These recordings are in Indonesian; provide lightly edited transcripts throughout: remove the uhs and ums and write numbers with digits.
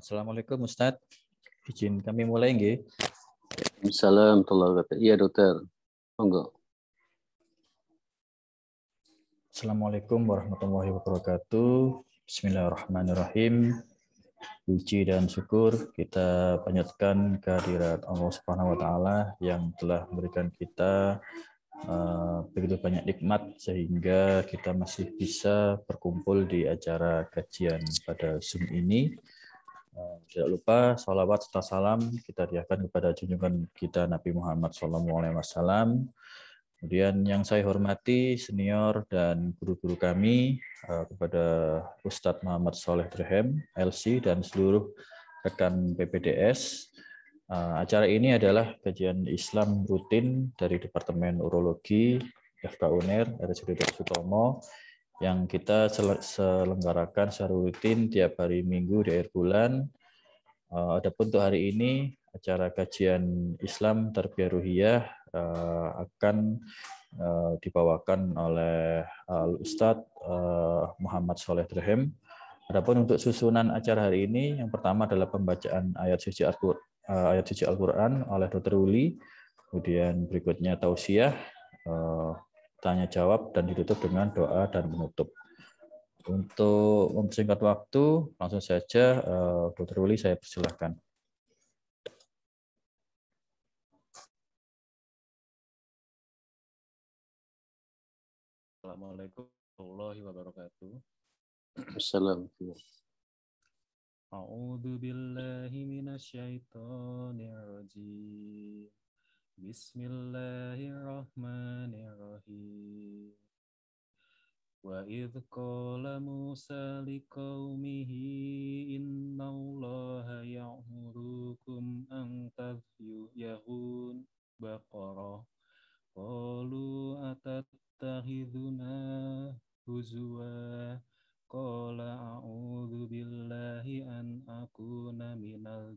Assalamualaikum Ustadz. Izin kami mulai nggih. Assalamualaikum warahmatullahi wabarakatuh. Iya dokter, monggo. Assalamualaikum warahmatullahi wabarakatuh. Bismillahirrahmanirrahim. Puji dan syukur kita panjatkan kehadirat Allah Subhanahu wa taala yang telah memberikan kita begitu banyak nikmat sehingga kita masih bisa berkumpul di acara kajian pada Zoom ini. Tidak lupa sholawat serta salam kita hadiahkan kepada junjungan kita Nabi Muhammad SAW. Kemudian yang saya hormati senior dan guru-guru kami, kepada Ustadz Muhammad Sholeh Dirhem, LC, dan seluruh rekan PPDS. Acara ini adalah kajian Islam rutin dari Departemen Urologi FK UNER RSUD Dr. Sutomo yang kita selenggarakan secara rutin tiap hari Minggu di akhir bulan. Adapun untuk hari ini acara kajian Islam Tarbiyah Ruhiyah akan dibawakan oleh Ustadz Muhammad Sholeh Dirhem. Adapun untuk susunan acara hari ini, yang pertama adalah pembacaan ayat suci Al-Quran oleh Dr. Uli, kemudian berikutnya tausiah, tanya jawab, dan ditutup dengan doa dan penutup. Untuk mempersingkat waktu, langsung saja Dr. Uli saya persilahkan. Assalamualaikum warahmatullahi wabarakatuh. Assalamualaikum. A'udzu billahi minasyaitonir rajim. Bismillahirrahmanirrahim. Wa idz qala Musa liqaumihi innallaha ya'murukum an tadhbihun baqarah qalu atattakhiduna huzwa qala a'udzu billahi an akuna minal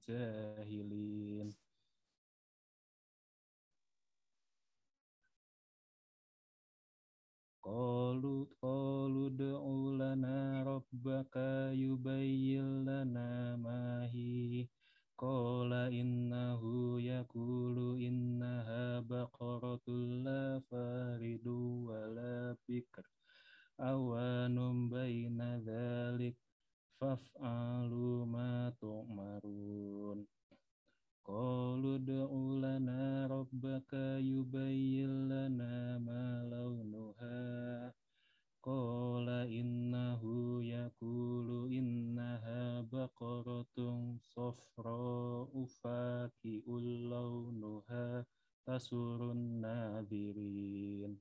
jahilin. Qalu ud'u lana rabbaka yubayyin lana ma hi qala innahu yaqulu innaha baqaratul la faridu wa la bikr awanum baina dzalik faf'alu ma tu'marun. Qalu ud'u lana rabbaka yubayyin lana ma launuha qala innahu yaqulu innaha baqaratun safra'u faqi'ul launuha tasurun nadhirin.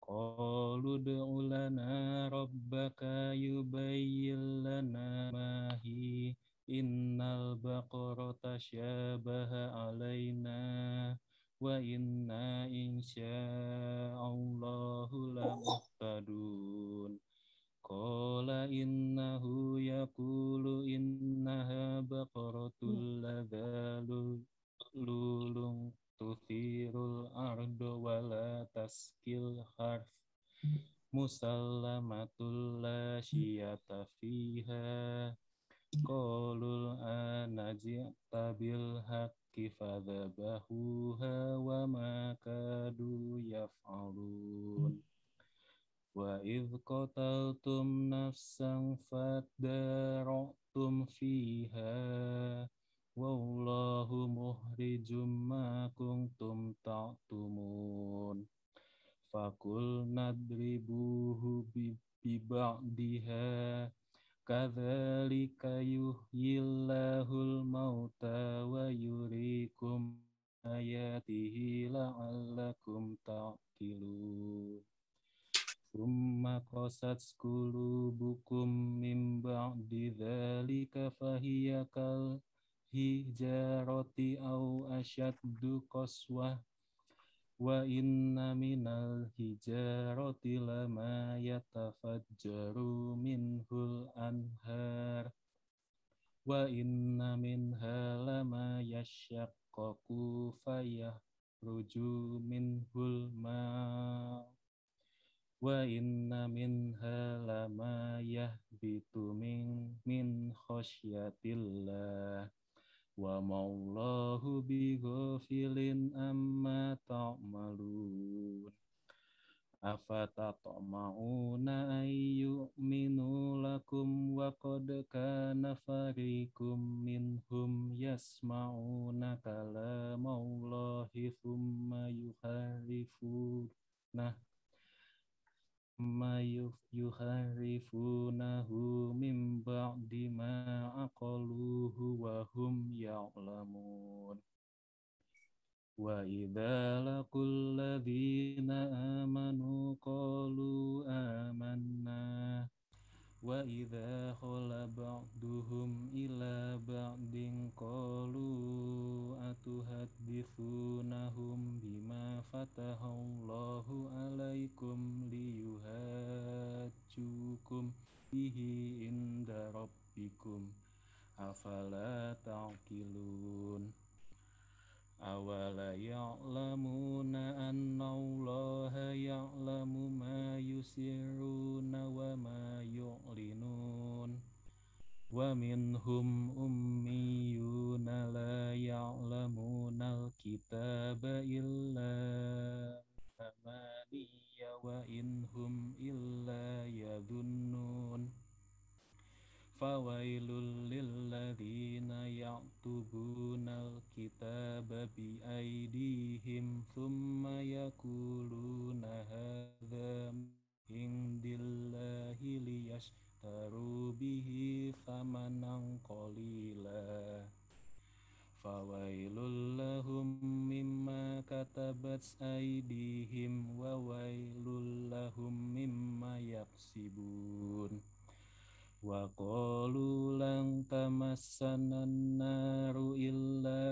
Qalu ud'u lana rabbaka yubayyin lana ma hi innal baqarata syabaha alaina wa inna insya'allahu lamuhtadun. Qala innahu yaqulu innaha baqaratul lulung tuthirul ardo wala taskil harf musallamatul la syiyata fiha. Qalul anaji'ta bil haqqi fadhabahuha wa ma kadu yaf'alun. Wa idh qataltum nafsan fadara'tum fiha wallahu muhrijum ma kuntum ta'tumun. Fakul nadribuhu biba'diha kadzalika yuhyillahul mauta wa yuriikum ayatihi la'allakum ta'qilun. Tsumma qasat qulubukum min ba'di dzalika fahiya kal hijarati aw asyaddu qaswah wa inna minal hijarati lama yatafajjaru minhul anhar wa inna minha lama yashaqqaqu fayahruju minhul ma' wa inna minha lama yahbitu min khasyatillah wa ma'allahu bighafilin amma ta'malun. Afatatma'una ayyu'minu lakum wa qad kana fariqum minhum yasma'una kalamallahi thumma yuharrifunahu min ba'di ma aqaluhu wa hum ya'lamun. Wa idza laqul ladzina amanu qalu amanna wa idza khala ba'duhum ila ba'din qalu atuhaddithunahum bima fatahallahu alaikum liyuhajjukum bihi inda rabbikum afala ta'qilun. Awala ya'lamuna anna Allaha ya'lamu ma yusirruna wa ma yu'linun. Wa minhum ummiyuna la ya'lamuna al-kitaba illa amaniya wa inhum illa yadhunnun. Fawailul lilladzina yaktubuna al-kitaba biaydihim thumma yakuluna hadza indillahi liyashtaru bihi thamanan qalila. Fawailul lahum mimma katabat aydihim wa wailul lahum mimma yaksibun. Wa qalu lan tamassana an-naru illa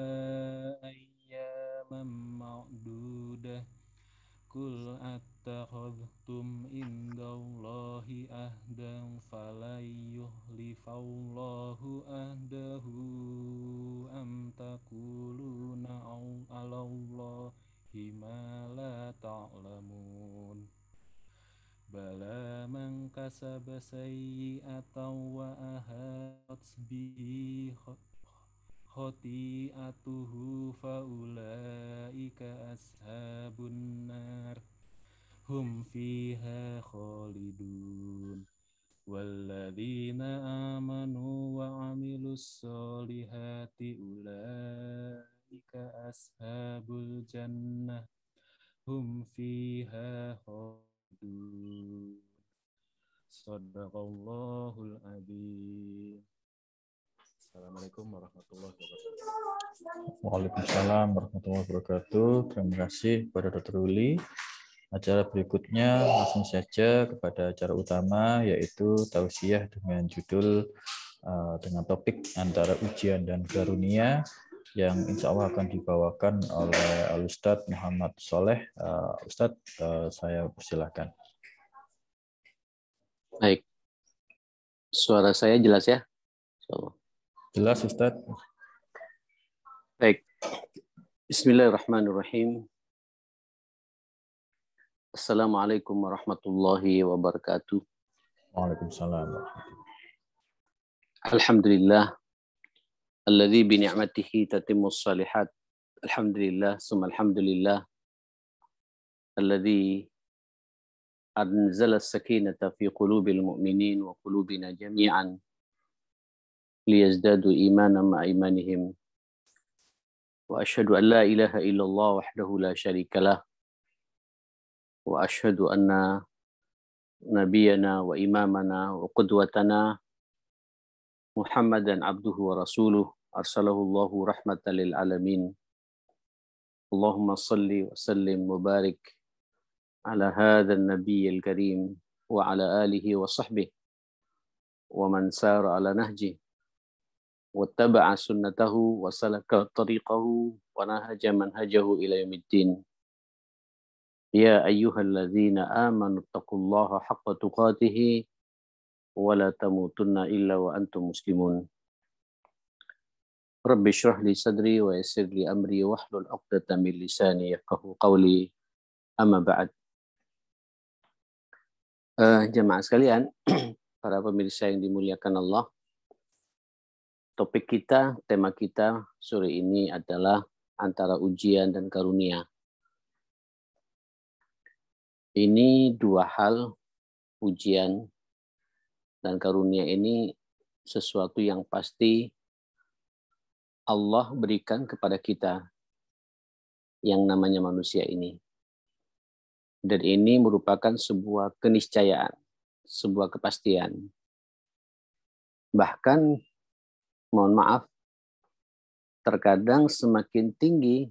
ayyaman ma'dudah qul attakhadhtum indallahi ahdan falan yuhlifallahu ahdahu am taquluna 'alallahi ma la ta'lamun. Bala man kasaba sayyi'atan wa ahatat bihi khati'atuhu fa ulaika ashabun nar hum fiha khalidun. Walladzina amanu wa 'amilus solihati ulaika ashabul jannah hum fiha khalidun. Shadaqallahul adzim. Assalamualaikum warahmatullahi wabarakatuh. Waalaikumsalam warahmatullahi wabarakatuh. Terima kasih kepada Dr. Uli. Acara berikutnya langsung saja kepada acara utama, yaitu tausiah dengan judul dengan topik antara ujian dan karunia, yang insya Allah akan dibawakan oleh Al-Ustadz Muhammad Soleh. Ustadz, saya persilahkan. Baik. Suara saya jelas ya? Jelas, Ustadz. Baik. Bismillahirrahmanirrahim. Assalamualaikum warahmatullahi wabarakatuh. Waalaikumsalam. Alhamdulillah. Alladzi bi ni'matihi tatimmus shalihat. Alhamdulillah, summa alhamdulillah. Alladzi anzala as-sakinata fi qulubil mu'minin wa qulubina jami'an liyazdadu imanan ma'a imanihim. Wa asyhadu an la ilaha illallah wahdahu la syarikalah. Wa asyhadu anna nabiyyana wa imamana wa qudwatana Muhammadan abduhu wa rasuluh arsalahu Allahu rahmatan lil alamin. Allahumma salli wa sallim wa barik ala hadzal nabiyyil karim wa ala alihi wa sahbihi wa man sara ala nahji wattaba'a sunnatahu wa salaka tariqahu wa nahaja manhajahu ila yaumiddin. Ya ayyuhalladzina amanu taqullaha haqqa tuqatih wa la tamutunna illa wa antum muslimun. Rabbi shrah li sadri wa yassir li amri wahlul 'uqdatam min lisani yafqahu qawli. Amma ba'd. Jemaah sekalian, para pemirsa yang dimuliakan Allah, Topik kita, tema kita sore ini adalah antara ujian dan karunia. Ini dua hal, ujian dan karunia ini sesuatu yang pasti Allah berikan kepada kita yang namanya manusia ini. Dan ini merupakan sebuah keniscayaan, sebuah kepastian. Bahkan, mohon maaf, terkadang semakin tinggi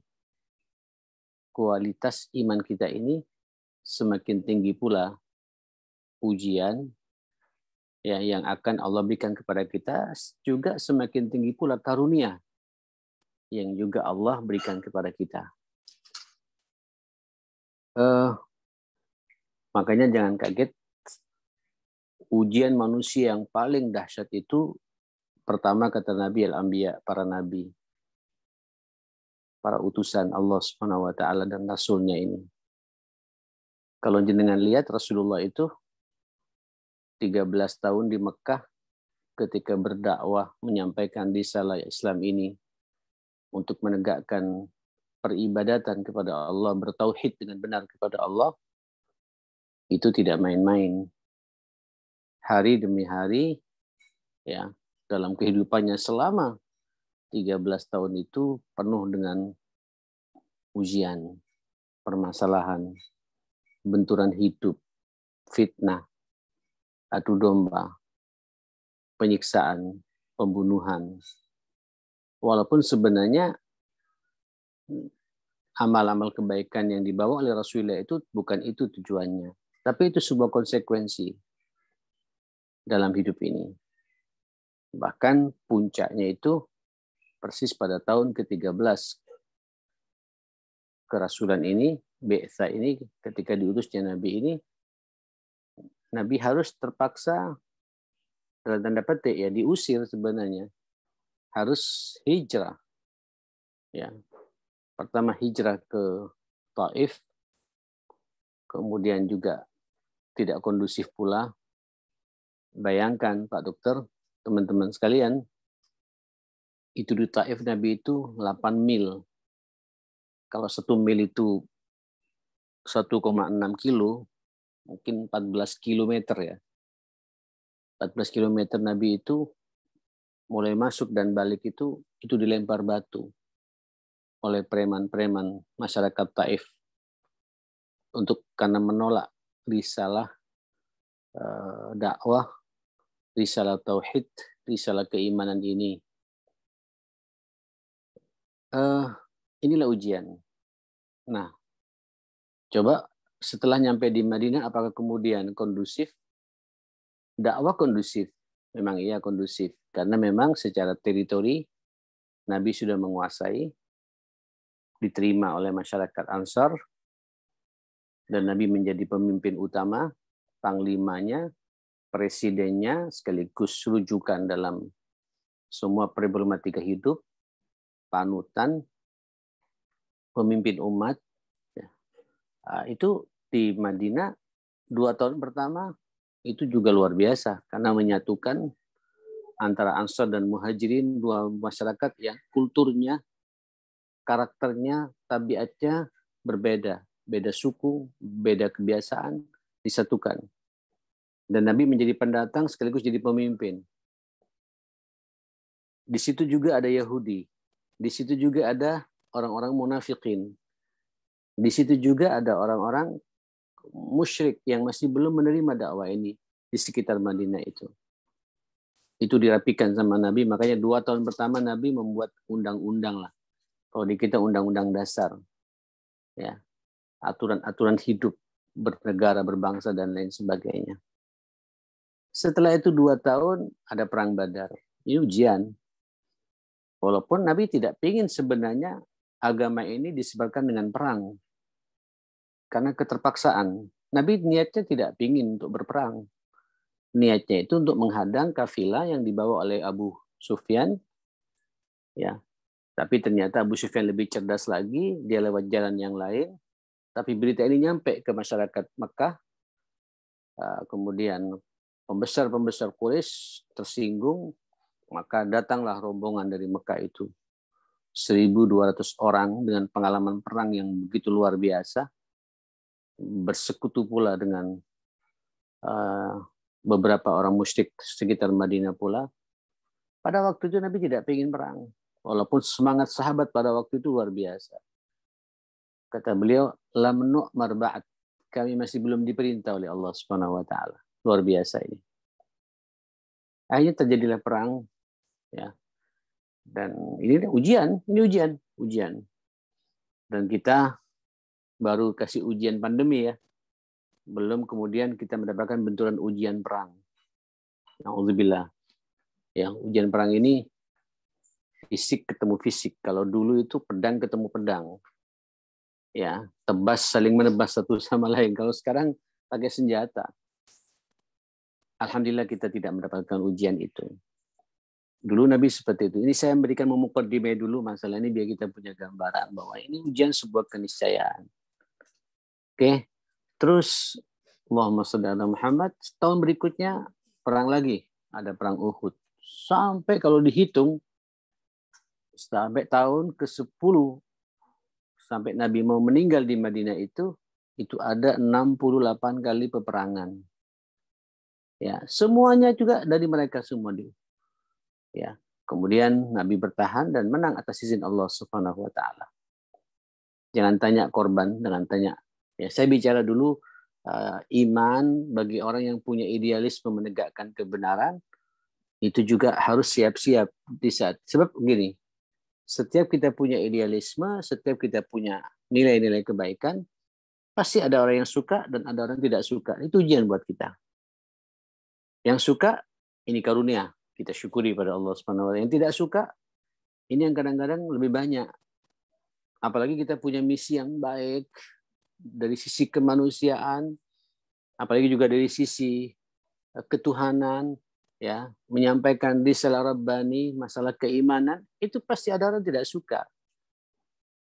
kualitas iman kita ini, semakin tinggi pula ujian ya, yang akan Allah berikan kepada kita, juga semakin tinggi pula karunia yang juga Allah berikan kepada kita. Makanya jangan kaget, ujian manusia yang paling dahsyat itu pertama kata Nabi al-Anbiya, para nabi, para utusan Allah Subhanahu wa taala dan rasulnya ini. Kalau jenengan lihat Rasulullah itu 13 tahun di Mekah ketika berdakwah menyampaikan risalah Islam ini untuk menegakkan peribadatan kepada Allah, bertauhid dengan benar kepada Allah, itu tidak main-main. Hari demi hari, ya, dalam kehidupannya selama 13 tahun itu penuh dengan ujian, permasalahan, benturan hidup, fitnah, adu domba, penyiksaan, pembunuhan. Walaupun sebenarnya amal-amal kebaikan yang dibawa oleh Rasulullah itu bukan itu tujuannya. Tapi itu sebuah konsekuensi dalam hidup ini. Bahkan puncaknya itu persis pada tahun ke-13 kerasulan ini, Bi'tsah ini, ketika diutusnya Nabi ini, Nabi harus terpaksa, dalam tanda petik ya, diusir sebenarnya. Harus hijrah. Ya. Pertama hijrah ke Taif, kemudian juga tidak kondusif pula. Bayangkan Pak Dokter, teman-teman sekalian, itu di Taif Nabi itu 8 mil. Kalau 1 mil itu 1,6 kilo, mungkin 14 kilometer ya. 14 kilometer Nabi itu mulai masuk dan balik itu dilempar batu oleh preman-preman masyarakat Taif karena menolak risalah dakwah, risalah tauhid, risalah keimanan ini. Inilah ujian. Nah, coba setelah nyampe di Madinah, apakah kemudian kondusif? Dakwah kondusif. Memang iya kondusif. Karena memang secara teritori, Nabi sudah menguasai, diterima oleh masyarakat Ansar, dan Nabi menjadi pemimpin utama, panglimanya, presidennya, sekaligus rujukan dalam semua problematika hidup, panutan, pemimpin umat. Itu di Madinah 2 tahun pertama itu juga luar biasa karena menyatukan antara Ansar dan Muhajirin, dua masyarakat yang kulturnya, karakternya, tabiatnya berbeda, beda suku, beda kebiasaan, disatukan. Dan Nabi menjadi pendatang sekaligus jadi pemimpin. Di situ juga ada Yahudi, di situ juga ada orang-orang munafikin, di situ juga ada orang-orang musyrik yang masih belum menerima dakwah ini di sekitar Madinah itu. Itu dirapikan sama Nabi, makanya 2 tahun pertama Nabi membuat undang-undang lah. Kalau di kita undang-undang dasar, ya, aturan-aturan hidup bernegara, berbangsa dan lain sebagainya. Setelah itu 2 tahun ada perang Badar. Ini ujian. Walaupun Nabi tidak ingin sebenarnya agama ini disebarkan dengan perang. Karena keterpaksaan. Nabi niatnya tidak ingin untuk berperang. Niatnya itu untuk menghadang kafilah yang dibawa oleh Abu Sufyan. Ya. Tapi ternyata Abu Sufyan lebih cerdas lagi, dia lewat jalan yang lain. Tapi berita ini nyampe ke masyarakat Mekah. Kemudian pembesar-pembesar Quraisy tersinggung, Maka datanglah rombongan dari Mekah itu. 1.200 orang dengan pengalaman perang yang begitu luar biasa. Bersekutu pula dengan beberapa orang musyrik sekitar Madinah pula. Pada waktu itu Nabi tidak ingin perang. Walaupun semangat sahabat pada waktu itu luar biasa. Kata beliau, lam nu'mar ba'd. Kami masih belum diperintah oleh Allah Subhanahu wa taala. Luar biasa ini. Akhirnya terjadilah perang, ya. Dan ini ujian. Dan kita baru kasih ujian pandemi ya. Belum kemudian kita mendapatkan benturan ujian perang. Na'udzubillah. Ya, ujian perang ini fisik ketemu fisik. Kalau dulu itu pedang ketemu pedang. Ya, tebas saling menebas satu sama lain. Kalau sekarang pakai senjata. Alhamdulillah kita tidak mendapatkan ujian itu. Dulu Nabi seperti itu. Ini saya memberikan memukadimah dulu masalah ini biar kita punya gambaran bahwa ini ujian sebuah keniscayaan. Oke. Terus Allahumma shalli ala Muhammad, tahun berikutnya perang lagi, ada perang Uhud. Sampai kalau dihitung sampai tahun ke-10 sampai Nabi mau meninggal di Madinah itu ada 68 kali peperangan. Ya, semuanya juga dari mereka semua. Ya, kemudian Nabi bertahan dan menang atas izin Allah Subhanahu wa taala. Jangan tanya korban, jangan tanya. Ya, saya bicara dulu iman bagi orang yang punya idealisme menegakkan kebenaran itu juga harus siap-siap di saat sebab begini. Setiap kita punya idealisme, setiap kita punya nilai-nilai kebaikan, pasti ada orang yang suka dan ada orang yang tidak suka. Itu ujian buat kita. Yang suka, ini karunia. Kita syukuri pada Allah Subhanahu wa taala. Yang tidak suka, ini yang kadang-kadang lebih banyak. Apalagi kita punya misi yang baik dari sisi kemanusiaan, apalagi juga dari sisi ketuhanan, ya, menyampaikan risalah Rabbani, masalah keimanan, itu pasti ada orang tidak suka.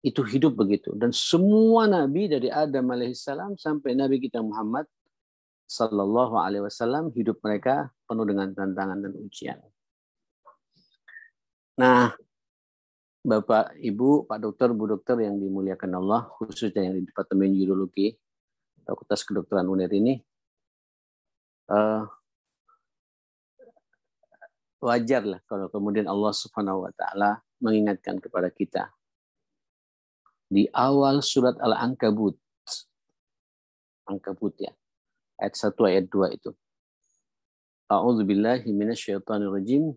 Itu hidup begitu. Dan semua nabi dari Adam alaihissalam sampai Nabi kita Muhammad sallallahu alaihi wasallam hidup mereka penuh dengan tantangan dan ujian. Nah, Bapak, Ibu, Pak Dokter, Bu Dokter yang dimuliakan Allah, khususnya yang di Departemen Urologi, Fakultas Kedokteran UNER ini, wajarlah kalau kemudian Allah Subhanahu wa taala mengingatkan kepada kita di awal surat Al-Ankabut ya, ayat 1 ayat 2 itu. A'udzubillahi minasyaitonirrajim.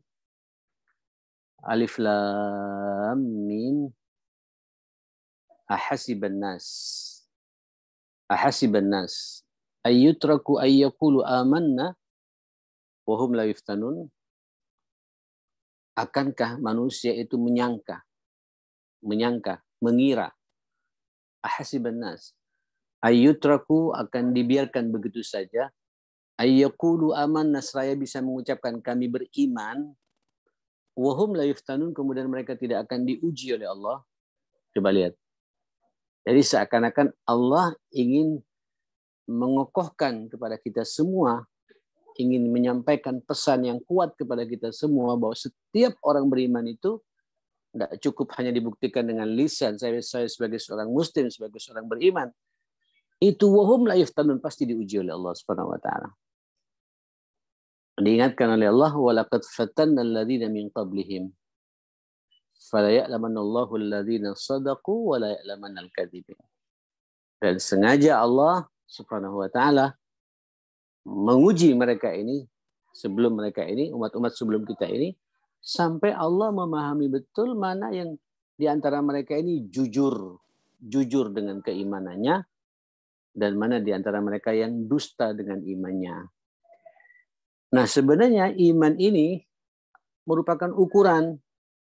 Alif lam mim. Ahasiban nas ayyutraku ayyaqulu amanna wa hum la yuftanun. Akankah manusia itu menyangka, mengira, ahasiban nas, ayyutraku akan dibiarkan begitu saja, ayyaqulu amanna seraya bisa mengucapkan kami beriman, wahum la yuftanun kemudian mereka tidak akan diuji oleh Allah. Coba lihat. Jadi seakan-akan Allah ingin mengokohkan kepada kita semua, ingin menyampaikan pesan yang kuat kepada kita semua bahwa setiap orang beriman itu tidak cukup hanya dibuktikan dengan lisan, saya sebagai seorang muslim, sebagai seorang beriman, itu wahum la yuftanun pasti diuji oleh Allah Subhanahu wa taala. Diingatkan oleh Allah, walaqad fatanna alladziina min qablihim fala ya'lamanna Allahu alladziina shadaqu wa la ya'lamanna al-kadzibin. Dan sengaja Allah Subhanahu wa taala menguji mereka ini sebelum mereka ini, umat-umat sebelum kita ini, sampai Allah memahami betul mana yang di antara mereka ini jujur dengan keimanannya dan mana di antara mereka yang dusta dengan imannya. Nah, sebenarnya iman ini merupakan ukuran,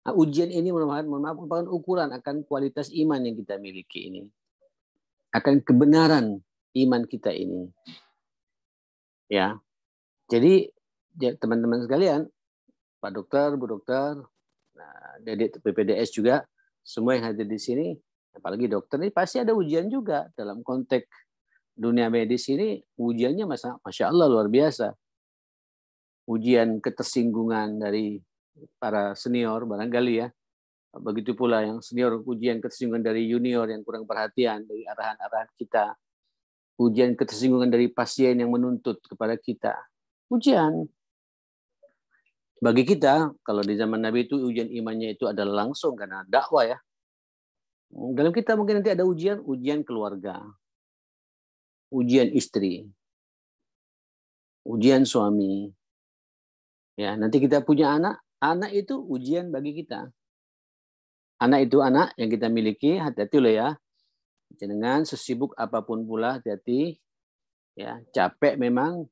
ujian ini merupakan ukuran akan kualitas iman yang kita miliki ini, akan kebenaran iman kita ini. Ya, jadi teman-teman sekalian, Pak Dokter, Bu Dokter, Dedek PPDS juga, semua yang hadir di sini, apalagi dokter ini pasti ada ujian juga dalam konteks dunia medis ini. Ujiannya masya Allah luar biasa. Ujian ketersinggungan dari para senior barangkali ya. Begitu pula yang senior ujian ketersinggungan dari junior yang kurang perhatian dari arahan-arahan kita. Ujian ketersinggungan dari pasien yang menuntut kepada kita. Ujian. Bagi kita, kalau di zaman Nabi itu ujian imannya itu adalah langsung karena dakwah ya. Dalam kita mungkin nanti ada ujian keluarga. Ujian istri. Ujian suami. Ya, nanti kita punya anak itu ujian bagi kita. Anak itu anak yang kita miliki, hati-hati loh ya. Jangan sesibuk apapun pula, hati-hati. Ya, capek memang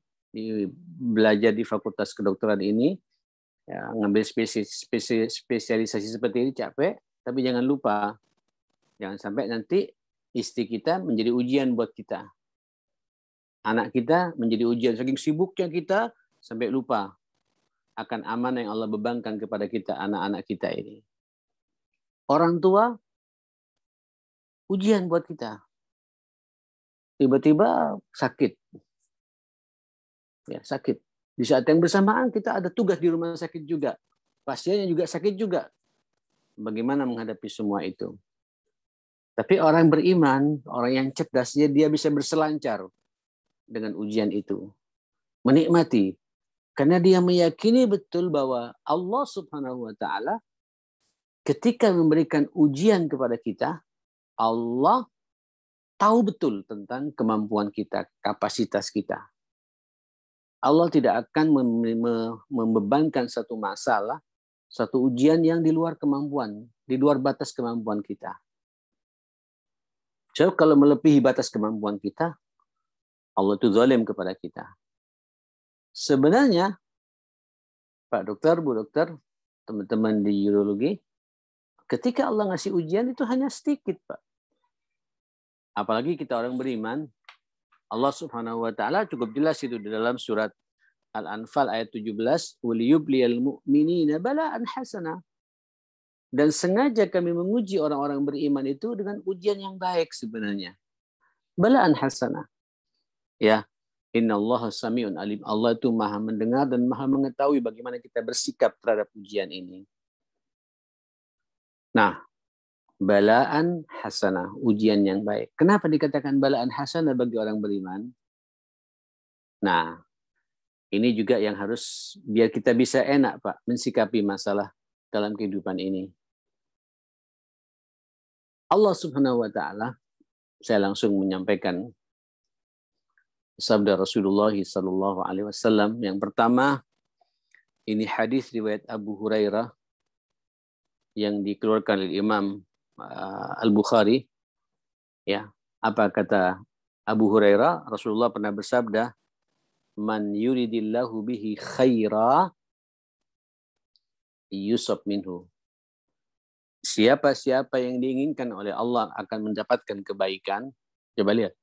belajar di fakultas kedokteran ini. Ya, ngambil spesialisasi seperti ini capek, tapi jangan lupa. Jangan sampai nanti istri kita menjadi ujian buat kita. Anak kita menjadi ujian. Saking sibuknya kita sampai lupa akan amanah yang Allah bebankan kepada kita, anak-anak kita ini. Orang tua, ujian buat kita. Tiba-tiba sakit. Ya, sakit. Di saat yang bersamaan kita ada tugas di rumah sakit juga. Pasiennya juga sakit juga. Bagaimana menghadapi semua itu? Tapi orang beriman, orang yang cerdas, dia bisa berselancar dengan ujian itu. Menikmati. Karena dia meyakini betul bahwa Allah Subhanahu wa Ta'ala ketika memberikan ujian kepada kita, Allah tahu betul tentang kemampuan kita, kapasitas kita. Allah tidak akan membebankan satu masalah, satu ujian yang di luar kemampuan, di luar batas kemampuan kita. So, kalau melebihi batas kemampuan kita, Allah itu zalim kepada kita. Sebenarnya, Pak Dokter, Bu Dokter, teman-teman di urologi, ketika Allah ngasih ujian itu hanya sedikit, Pak. Apalagi kita orang beriman, Allah Subhanahu wa Ta'ala cukup jelas itu di dalam surat Al-Anfal ayat 17, "Waliyubliyal mu'minina bala'an hasanah." Dan sengaja kami menguji orang-orang beriman itu dengan ujian yang baik sebenarnya. Bala'an hasanah. Ya, innallaha sami'un alim. Allah itu Maha mendengar dan Maha mengetahui bagaimana kita bersikap terhadap ujian ini. Nah, balaan hasanah, ujian yang baik. Kenapa dikatakan balaan hasanah bagi orang beriman? Nah, ini juga yang harus biar kita bisa enak, Pak, mensikapi masalah dalam kehidupan ini. Allah Subhanahu wa Ta'ala, saya langsung menyampaikan sabda Rasulullah sallallahu alaihi wasallam. Yang pertama, ini hadis riwayat Abu Hurairah yang dikeluarkan oleh Imam Al-Bukhari. Ya, apa kata Abu Hurairah? Rasulullah pernah bersabda, "Man yuridillahu bihi khaira yusab minhu." Siapa-siapa yang diinginkan oleh Allah akan mendapatkan kebaikan. Coba lihat.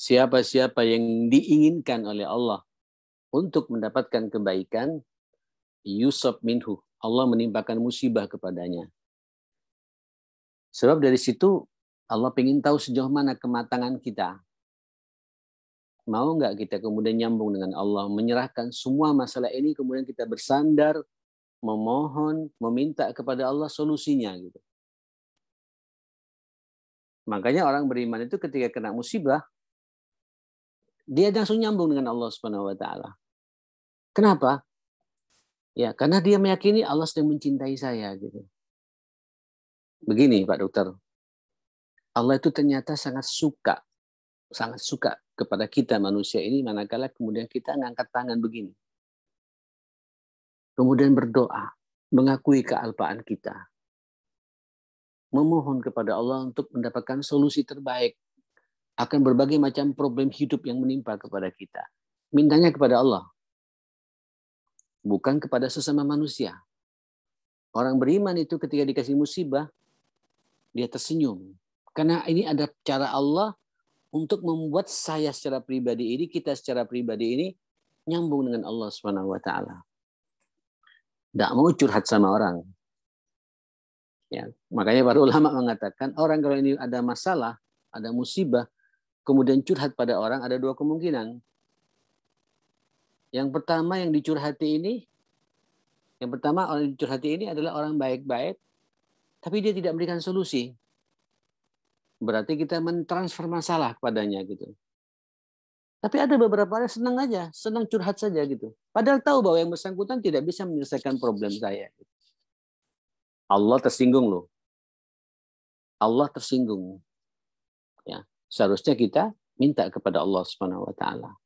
Siapa-siapa yang diinginkan oleh Allah untuk mendapatkan kebaikan, yusab minhu. Allah menimpakan musibah kepadanya. Sebab dari situ Allah ingin tahu sejauh mana kematangan kita. Mau nggak kita kemudian nyambung dengan Allah, menyerahkan semua masalah ini, kemudian kita bersandar, memohon, meminta kepada Allah solusinya gitu. Makanya orang beriman itu ketika kena musibah, dia langsung nyambung dengan Allah Subhanahu wa Ta'ala. Kenapa? Ya, karena dia meyakini Allah sedang mencintai saya gitu. Begini Pak Dokter, Allah itu ternyata sangat suka kepada kita manusia ini manakala kemudian kita ngangkat tangan begini. Kemudian berdoa, mengakui kealpaan kita. Memohon kepada Allah untuk mendapatkan solusi terbaik akan berbagai macam problem hidup yang menimpa kepada kita. Mintanya kepada Allah, bukan kepada sesama manusia. Orang beriman itu ketika dikasih musibah, dia tersenyum. Karena ini ada cara Allah untuk membuat saya secara pribadi ini, kita secara pribadi ini, nyambung dengan Allah Subhanahu wa Ta'ala. Tidak mau curhat sama orang. Ya, makanya para ulama mengatakan orang kalau ini ada masalah, ada musibah, kemudian curhat pada orang, ada dua kemungkinan. Yang pertama yang dicurhati ini Yang pertama, orang yang curhat ini adalah orang baik-baik, tapi dia tidak memberikan solusi. Berarti kita mentransfer masalah kepadanya gitu. Tapi ada beberapa orang senang aja, senang curhat saja gitu. Padahal tahu bahwa yang bersangkutan tidak bisa menyelesaikan problem saya. Allah tersinggung loh. Allah tersinggung. Ya, seharusnya kita minta kepada Allah Subhanahu wa taala.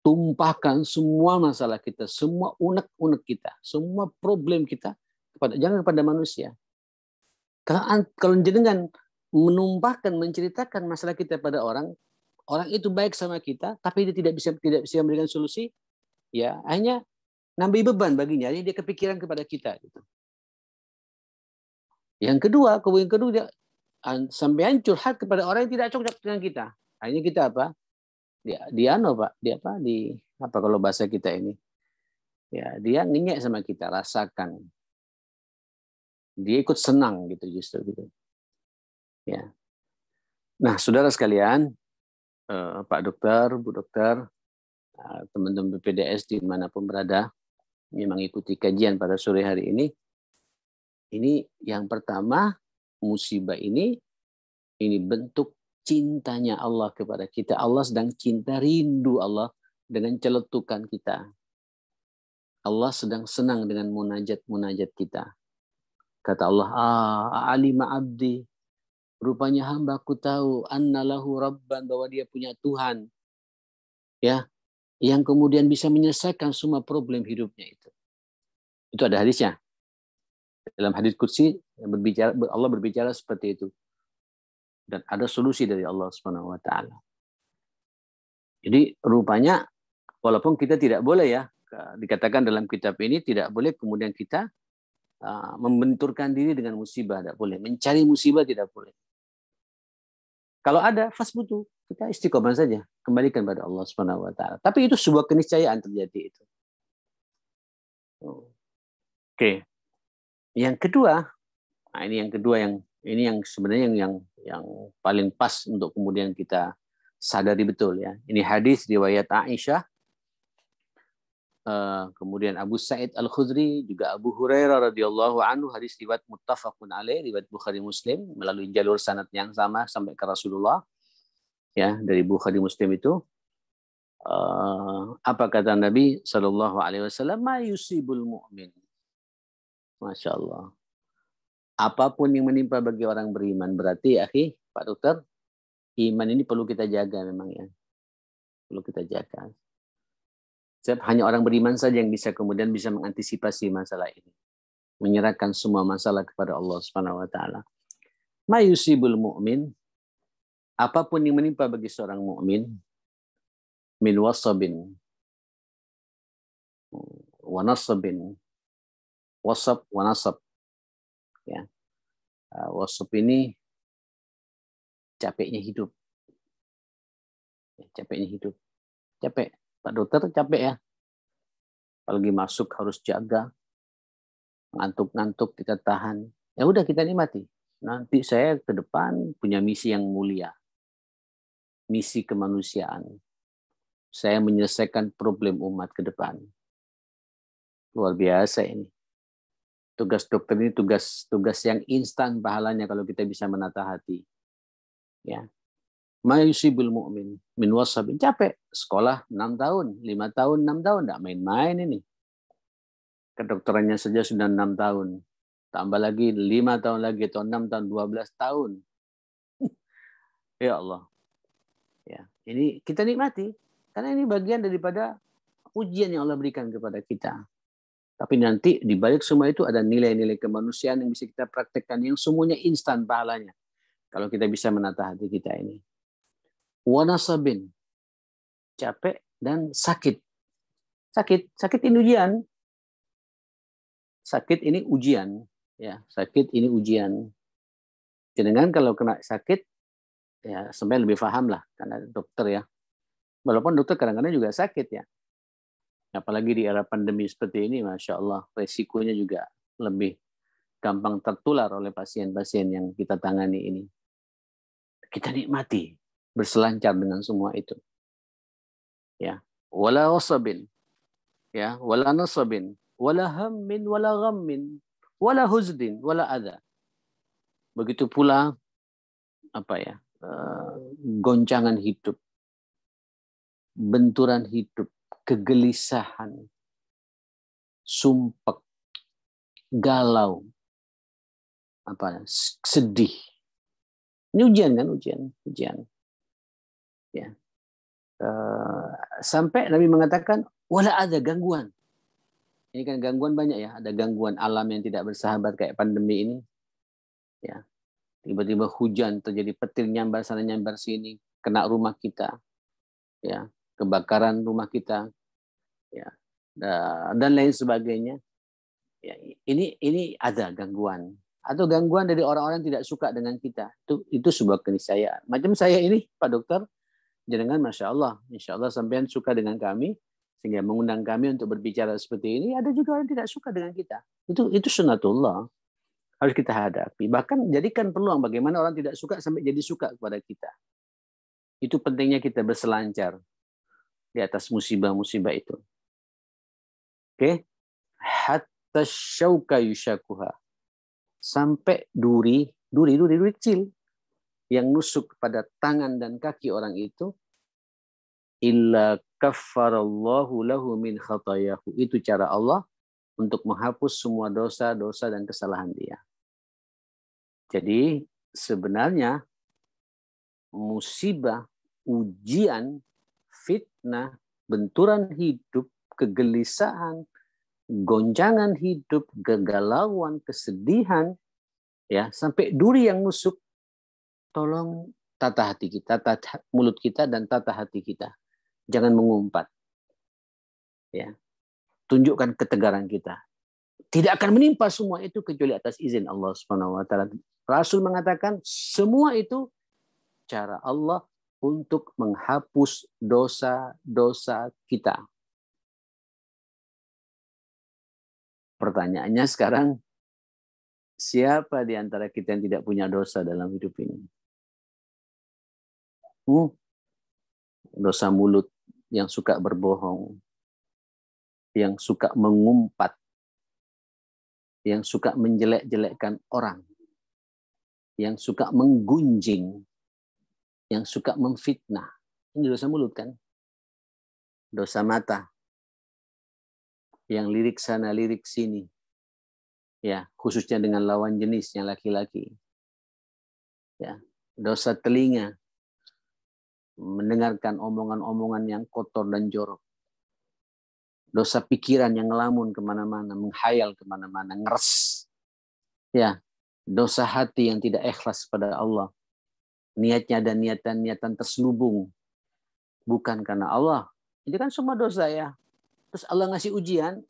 Tumpahkan semua masalah kita, semua unek-unek kita, semua problem kita jangan kepada manusia. Kalau jenengan menumpahkan, menceritakan masalah kita pada orang itu baik sama kita, tapi dia tidak bisa memberikan solusi, ya hanya nambah beban baginya, dia kepikiran kepada kita. Gitu. Yang kedua dia sampai curhat kepada orang yang tidak cocok dengan kita. Akhirnya kita apa? Apa kalau bahasa kita ini? Ya, dia ngenyek sama kita, rasakan. Dia ikut senang gitu justru gitu. Ya. Nah, saudara sekalian, Pak Dokter, Bu Dokter, teman-teman BPDS dimanapun berada, yang mengikuti kajian pada sore hari ini yang pertama, musibah ini bentuk cintanya Allah kepada kita. Allah sedang cinta, rindu Allah dengan celetukan kita. Allah sedang senang dengan munajat kita. Kata Allah, alima abdi, rupanya hambaku tahu annalahu rabban, bahwa dia punya Tuhan, ya, yang kemudian bisa menyelesaikan semua problem hidupnya itu. Itu ada hadisnya. Dalam hadis qudsi Allah berbicara seperti itu. Dan ada solusi dari Allah Subhanahu wa taala. Jadi rupanya walaupun kita tidak boleh ya, dikatakan dalam kitab ini tidak boleh kemudian kita membenturkan diri dengan musibah, tidak boleh. Mencari musibah tidak boleh. Kalau ada fasbutu, kita istiqomah saja, kembalikan pada Allah Subhanahu wa taala. Tapi itu sebuah keniscayaan terjadi itu. Oke. Yang kedua, ini yang sebenarnya yang paling pas untuk kemudian kita sadari betul ya. Ini hadis riwayat Aisyah, kemudian Abu Sa'id Al-Khudri, juga Abu Hurairah radhiyallahu anhu, hadis riwayat muttafaqun alaih, riwayat Bukhari Muslim melalui jalur sanad yang sama sampai ke Rasulullah. Ya, dari Bukhari Muslim itu apa kata Nabi sallallahu alaihi wasallam, ma yusibul mu'min. Masya Allah. Apapun yang menimpa bagi orang beriman, berarti Pak Dokter, iman ini perlu kita jaga memang ya. Perlu kita jaga. Hanya orang beriman saja yang bisa kemudian bisa mengantisipasi masalah ini. Menyerahkan semua masalah kepada Allah Subhanahu wa taala. Ma yusibul mu'min, apapun yang menimpa bagi seorang mukmin, min wasabin wa nasabin, wasab wa nasab. Ya. Wasab ini capeknya hidup. Capeknya hidup. Capek. Pak Dokter capek ya. Apalagi masuk harus jaga. Ngantuk-ngantuk kita tahan. Ya udah kita nikmati. Nanti saya ke depan punya misi yang mulia. Misi kemanusiaan. Saya menyelesaikan problem umat ke depan. Luar biasa ini. Tugas dokter ini tugas yang instan pahalanya kalau kita bisa menata hati. Ya. Ma yusibul mu'min min wasabin, capek. Sekolah 6 tahun, 5 tahun, 6 tahun, enggak main-main ini. Kedokterannya saja sudah 6 tahun. Tambah lagi 5 tahun lagi atau 6 tahun, 12 tahun. Ya Allah. Ya, ini kita nikmati karena ini bagian daripada ujian yang Allah berikan kepada kita. Tapi nanti di balik semua itu ada nilai-nilai kemanusiaan yang bisa kita praktekkan, yang semuanya instan pahalanya. Kalau kita bisa menata hati kita ini. Wanasabin, capek dan sakit. Sakit ini ujian. Sakit ini ujian. Ya, sakit ini ujian. Jangan kalau kena sakit, ya sampai lebih paham lah, karena dokter ya. Walaupun dokter kadang-kadang juga sakit ya. Apalagi di era pandemi seperti ini, Masya Allah, resikonya juga lebih gampang tertular oleh pasien-pasien yang kita tangani ini. Kita nikmati, berselancar dengan semua itu. Ya, wala wasabin, ya, wala nasabin. wala hammin wala ghammin wala huzdin wala adha. Begitu pula goncangan hidup, benturan hidup, kegelisahan, sumpek, galau, sedih. Ini ujian kan, ujian. Ya. Sampai Nabi mengatakan wala ada gangguan. Ini kan gangguan banyak ya, ada gangguan alam yang tidak bersahabat kayak pandemi ini. Ya. Tiba-tiba hujan, terjadi petir nyambar sana nyambar sini, kena rumah kita. Ya, kebakaran rumah kita. Ya. Dan lain sebagainya. Ya, ini ada gangguan. Atau gangguan dari orang-orang yang tidak suka dengan kita. Itu sebuah keniscayaan. Macam saya ini, Pak Dokter, jenengan Masya Allah. Insya Allah sampean suka dengan kami, sehingga mengundang kami untuk berbicara seperti ini. Ada juga orang yang tidak suka dengan kita. Itu sunnatullah. Harus kita hadapi. Bahkan jadikan peluang bagaimana orang tidak suka sampai jadi suka kepada kita. Itu pentingnya kita berselancar di atas musibah-musibah itu. Oke? Hatta syauka yushakuha. Sampai duri kecil yang nusuk pada tangan dan kaki orang itu, illa kaffarallahu lahu min khatayahu. Itu cara Allah untuk menghapus semua dosa-dosa dan kesalahan dia. Jadi sebenarnya musibah, ujian, fitnah, benturan hidup, kegelisahan, goncangan hidup, kegalauan, kesedihan, ya, sampai duri yang nusuk, tolong tata hati kita, tata mulut kita dan tata hati kita. Jangan mengumpat. Ya. Tunjukkan ketegaran kita. Tidak akan menimpa semua itu kecuali atas izin Allah Subhanahu wa taala. Rasul mengatakan semua itu cara Allah untuk menghapus dosa-dosa kita. Pertanyaannya sekarang, siapa di antara kita yang tidak punya dosa dalam hidup ini? Dosa mulut, yang suka berbohong, yang suka mengumpat, yang suka menjelek-jelekkan orang, yang suka menggunjing, yang suka memfitnah. Ini dosa mulut kan? Dosa mata, yang lirik sana, lirik sini. Ya, khususnya dengan lawan jenisnya laki-laki. Ya, dosa telinga, mendengarkan omongan-omongan yang kotor dan jorok. Dosa pikiran yang ngelamun kemana-mana, menghayal kemana-mana, ngeres. Ya, dosa hati yang tidak ikhlas pada Allah. Niatnya dan niatan terselubung. Bukan karena Allah. Itu kan semua dosa ya. Terus Allah ngasih ujian,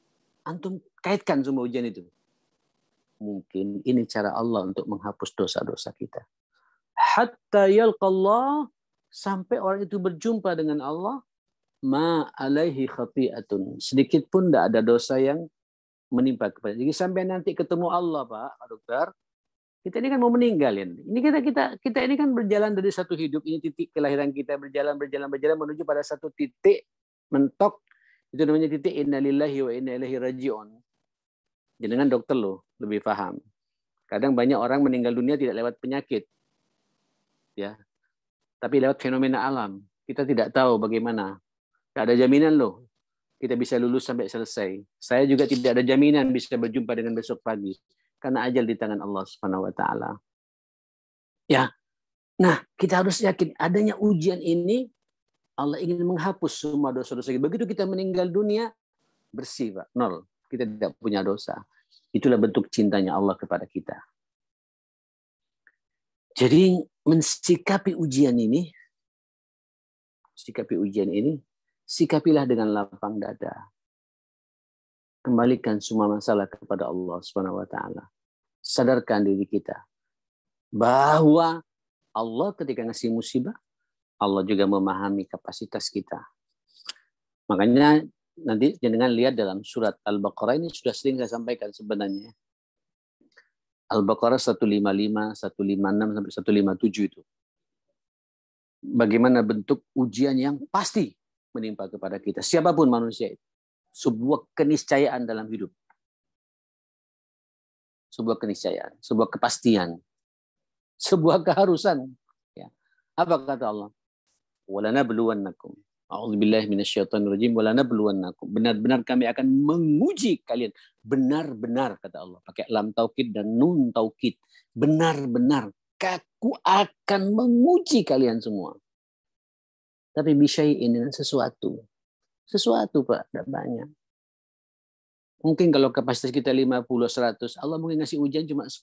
antum kaitkan semua ujian itu. Mungkin ini cara Allah untuk menghapus dosa-dosa kita. Hatta yalqallah, sampai orang itu berjumpa dengan Allah, ma alaihi khati'atun. Sedikit pun tidak ada dosa yang menimpa kepada. Jadi sampai nanti ketemu Allah, Pak Dokter, kita ini kan mau meninggal ya. Ini kita ini kan berjalan dari satu hidup, ini titik kelahiran kita, berjalan menuju pada satu titik mentok. Itu namanya titik inna lillahi wa inna ilaihi raji'un. Jangan dokter loh lebih paham. Kadang banyak orang meninggal dunia tidak lewat penyakit, ya, tapi lewat fenomena alam. Kita tidak tahu bagaimana. Tidak ada jaminan loh kita bisa lulus sampai selesai. Saya juga tidak ada jaminan bisa berjumpa dengan besok pagi, karena ajal di tangan Allah Subhanahu wa taala. Ya. Nah, kita harus yakin adanya ujian ini, Allah ingin menghapus semua dosa-dosa. Begitu kita meninggal dunia, bersih, Pak. Nol. Kita tidak punya dosa. Itulah bentuk cintanya Allah kepada kita. Jadi mensikapi ujian ini, sikapilah dengan lapang dada. Kembalikan semua masalah kepada Allah Subhanahu wa taala. Sadarkan diri kita bahwa Allah ketika ngasih musibah, Allah juga memahami kapasitas kita. Makanya nanti jangan lihat dalam surat Al-Baqarah, ini sudah sering saya sampaikan sebenarnya. Al-Baqarah 155, 156 sampai 157 itu. Bagaimana bentuk ujian yang pasti menimpa kepada kita, siapapun manusia itu. sebuah keniscayaan dalam hidup. Sebuah keniscayaan, sebuah kepastian, sebuah keharusan. Ya. Apa kata Allah? Walanabluwannakum. A'udzubillahi minasyaitonirrajim. Walanabluwannakum. Benar-benar kami akan menguji kalian. Benar-benar kata Allah. Pakai lam taukid dan nun taukid. Benar-benar aku akan menguji kalian semua. Tapi bisyai'in dengan sesuatu. Sesuatu Pak, tidak banyak. Mungkin kalau kapasitas kita 50, 100, Allah mungkin ngasih ujian cuma 10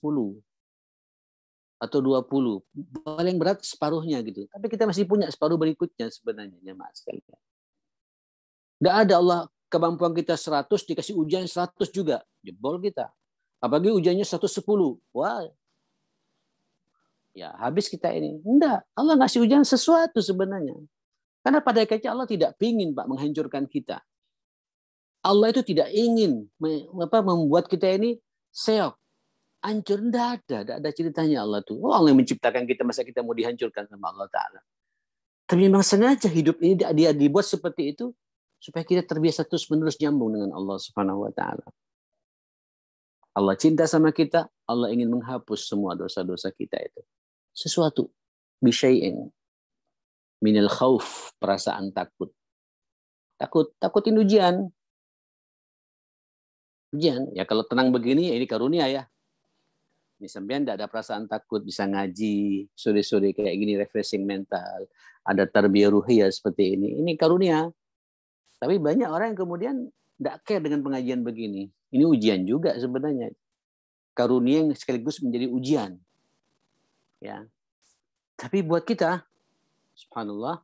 atau 20. Paling berat separuhnya gitu. Tapi kita masih punya separuh berikutnya sebenarnya, jemaah sekalian. Tidak ada Allah kemampuan kita 100 dikasih ujian 100 juga. Jebol kita. Apalagi ujiannya 110. Wah. Ya, habis kita ini. Enggak. Allah ngasih ujian sesuatu sebenarnya. Karena pada akhirnya Allah tidak ingin Pak menghancurkan kita. Allah itu tidak ingin membuat kita ini seok, hancur. Tidak ada ceritanya Allah tuh. Oh, Allah yang menciptakan kita, masa kita mau dihancurkan sama Allah Ta'ala. Tapi memang sengaja hidup ini dia dibuat seperti itu supaya kita terbiasa terus menerus nyambung dengan Allah Subhanahu Wa Ta'ala. Allah cinta sama kita, Allah ingin menghapus semua dosa-dosa kita itu. Sesuatu, bisyai'in, minal khauf, perasaan takut. Takutin ujian. Ujian, ya kalau tenang begini, ya ini karunia ya. Ini sampean tidak ada perasaan takut, bisa ngaji, sore-sore kayak gini, refreshing mental. Ada tarbiyah ruhiyah seperti ini. Ini karunia. Tapi banyak orang yang kemudian tidak care dengan pengajian begini. Ini ujian juga sebenarnya. Karunia yang sekaligus menjadi ujian. Ya. Tapi buat kita, subhanallah,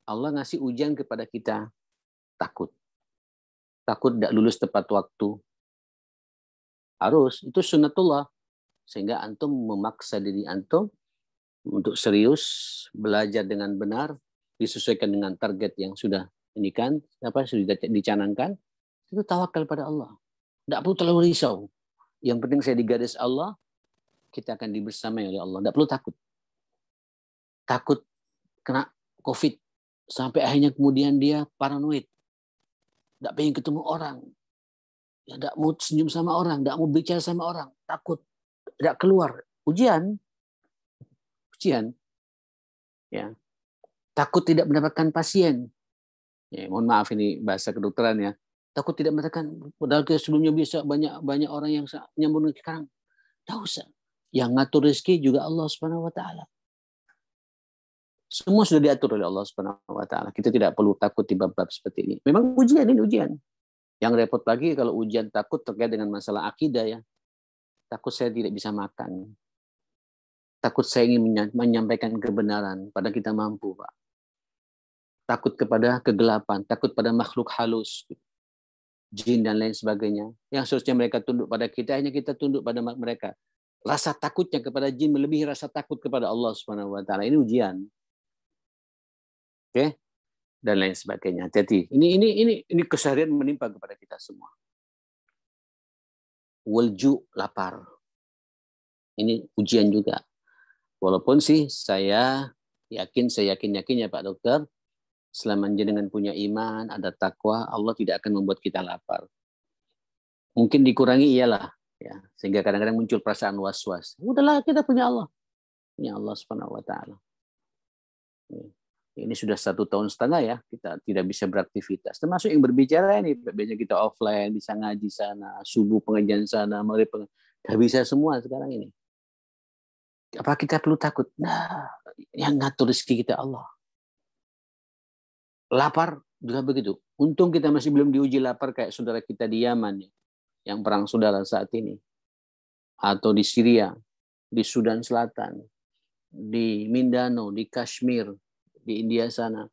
Allah ngasih ujian kepada kita. Takut. Takut tidak lulus tepat waktu. Harus, itu sunnatullah. Sehingga antum memaksa diri antum untuk serius, belajar dengan benar, disesuaikan dengan target yang sudah sudah dicanangkan, itu tawakal pada Allah. Tidak perlu terlalu risau. Yang penting saya di garis Allah, kita akan dibersamai oleh Allah. Tidak perlu takut. Takut kena COVID. Sampai akhirnya kemudian dia paranoid. Tidak pengen ketemu orang. Ya, tidak mau senyum sama orang, tidak mau bicara sama orang, takut, tidak keluar. Ujian. Ya. Takut tidak mendapatkan pasien. Ya, mohon maaf ini bahasa kedokteran ya. Takut tidak mendapatkan, padahal sebelumnya bisa banyak orang yang nyambung sekarang. Tidak usah. Yang ngatur rezeki juga Allah Subhanahu Wa Taala. Semua sudah diatur oleh Allah Subhanahu Wa Taala. Kita tidak perlu takut di bab-bab seperti ini. Memang ujian ini ujian. Yang repot lagi kalau ujian takut terkait dengan masalah akidah ya. Takut saya tidak bisa makan. Takut saya ingin menyampaikan kebenaran. Padahal kita mampu, Pak. Takut kepada kegelapan. Takut pada makhluk halus. Jin dan lain sebagainya. Yang seharusnya mereka tunduk pada kita, hanya kita tunduk pada mereka. Rasa takutnya kepada jin melebihi rasa takut kepada Allah Subhanahu Wa Taala. Ini ujian. Oke? Dan lain sebagainya. Hati-hati. Ini keseharian menimpa kepada kita semua. Walju, lapar. Ini ujian juga. Walaupun sih saya yakin ya Pak Dokter, selama jenengan punya iman, ada takwa, Allah tidak akan membuat kita lapar. Mungkin dikurangi iyalah, ya, sehingga kadang-kadang muncul perasaan was-was. Udahlah, kita punya Allah. Punya Allah Subhanahu Wa Taala. Ini sudah 1,5 tahun ya, kita tidak bisa beraktivitas. Termasuk yang berbicara ini, biasanya kita offline, bisa ngaji sana, subuh pengajian sana, maghrib pengajian. Tidak bisa semua sekarang ini. Apa kita perlu takut? Nah, yang ngatur rezeki kita Allah. Lapar juga begitu. Untung kita masih belum diuji lapar kayak saudara kita di Yaman, yang perang saudara saat ini. Atau di Syria, di Sudan Selatan, di Mindanao, di Kashmir, di India sana,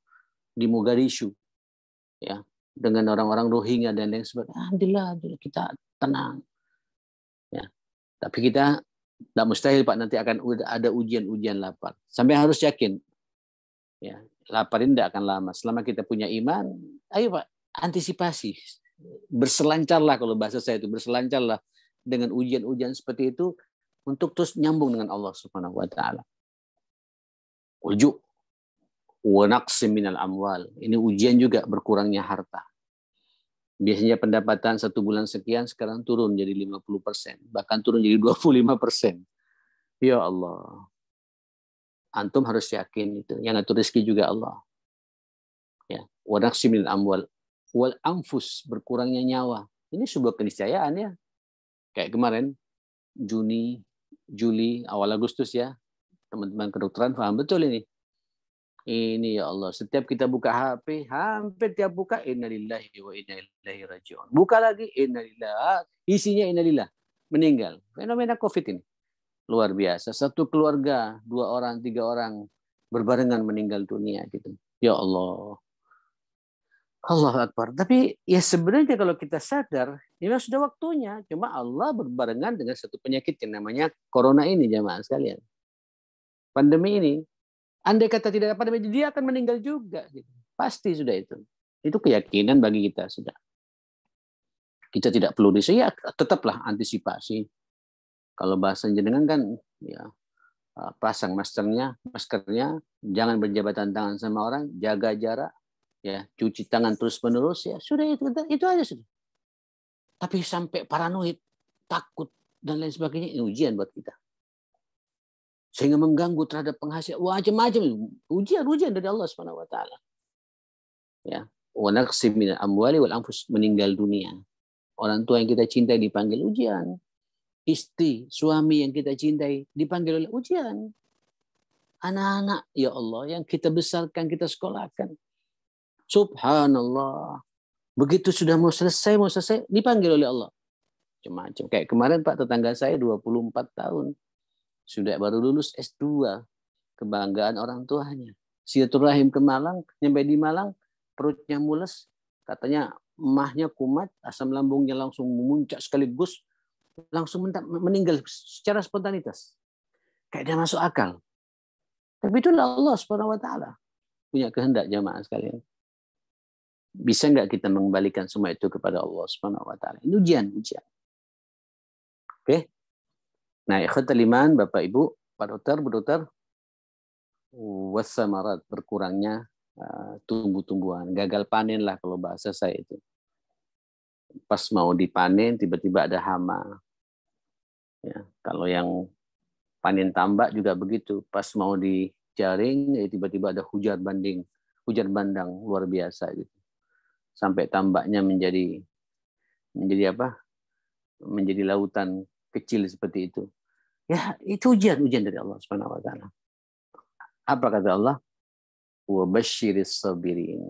di Mogadishu, ya, dengan orang-orang Rohingya dan lain sebagainya. Alhamdulillah kita tenang, ya. Tapi kita tidak mustahil Pak nanti akan ada ujian-ujian lapar. Sampai harus yakin, ya, lapar ini tidak akan lama. Selama kita punya iman, ayo Pak, antisipasi, berselancarlah kalau bahasa saya itu berselancarlah dengan ujian-ujian seperti itu untuk terus nyambung dengan Allah Subhanahu Wa Taala. Ujuk. Wa naqsim minal amwal. Ini ujian juga berkurangnya harta. Biasanya pendapatan 1 bulan sekian, sekarang turun jadi 50%, bahkan turun jadi 25%. Ya Allah. Antum harus yakin itu. Yang ngatur rezeki juga Allah. Ya. Wa naqsi minal amwal wal anfus, berkurangnya nyawa. Ini sebuah keniscayaan ya. Kayak kemarin Juni, Juli, awal Agustus ya. Teman-teman kedokteran paham betul ini. Ini ya Allah, setiap kita buka HP, hampir tiap buka innalillahi wa inna ilaihi rajiun. Buka lagi innalillahi, isinya innalillah, meninggal. Fenomena Covid ini luar biasa. Satu keluarga, 2 orang, 3 orang berbarengan meninggal dunia gitu. Ya Allah. Allahu Akbar. Tapi ya sebenarnya kalau kita sadar, ini sudah waktunya. Cuma Allah berbarengan dengan satu penyakit yang namanya corona ini, jamaah sekalian. Pandemi ini. Andai kata tidak ada pandemi, dia akan meninggal juga. Gitu. Pasti sudah itu. Itu keyakinan bagi kita sudah. Kita tidak perlu ya tetaplah antisipasi. Kalau bahasa jenengan kan, ya pasang maskernya, jangan berjabatan tangan sama orang, jaga jarak, ya cuci tangan terus menerus, ya sudah itu aja sudah. Tapi sampai paranoid, takut dan lain sebagainya, ini ujian buat kita. Sehingga mengganggu terhadap penghasilan, macam-macam ujian dari Allah Subhanahu wa taala. Ya, wa naqsi minal amwali wal anfus, meninggal dunia. Orang tua yang kita cintai dipanggil ujian. Istri, suami yang kita cintai dipanggil oleh ujian. Anak-anak, ya Allah, yang kita besarkan, kita sekolahkan. Subhanallah. Begitu sudah mau selesai, dipanggil oleh Allah. Macam-macam. Kayak kemarin Pak, tetangga saya 24 tahun. Sudah baru lulus S2, kebanggaan orang tuanya. Silaturahim ke Malang, nyampe di Malang, perutnya mules, katanya emahnya kumat, asam lambungnya langsung memuncak sekaligus, langsung meninggal secara spontanitas. Kayak dia masuk akal. Tapi itulah Allah Subhanahu wa taala punya kehendak, jamaah sekalian. Bisa nggak kita mengembalikan semua itu kepada Allah Subhanahu wa taala? Ini ujian. Oke. Nah, ikhwatul iman, Bapak Ibu, Pak Dokter, Bu Dokter, wasamarat, berkurangnya tumbuh-tumbuhan, gagal panen lah kalau bahasa saya itu. Pas mau dipanen tiba-tiba ada hama. Ya, kalau yang panen tambak juga begitu, pas mau dijaring tiba-tiba ada hujan bandang luar biasa gitu. Sampai tambaknya menjadi apa? Menjadi lautan kecil seperti itu. Ya, itu ujian dari Allah Subhanahu wa taala. Apa kata Allah? Wa basyiris sabirin.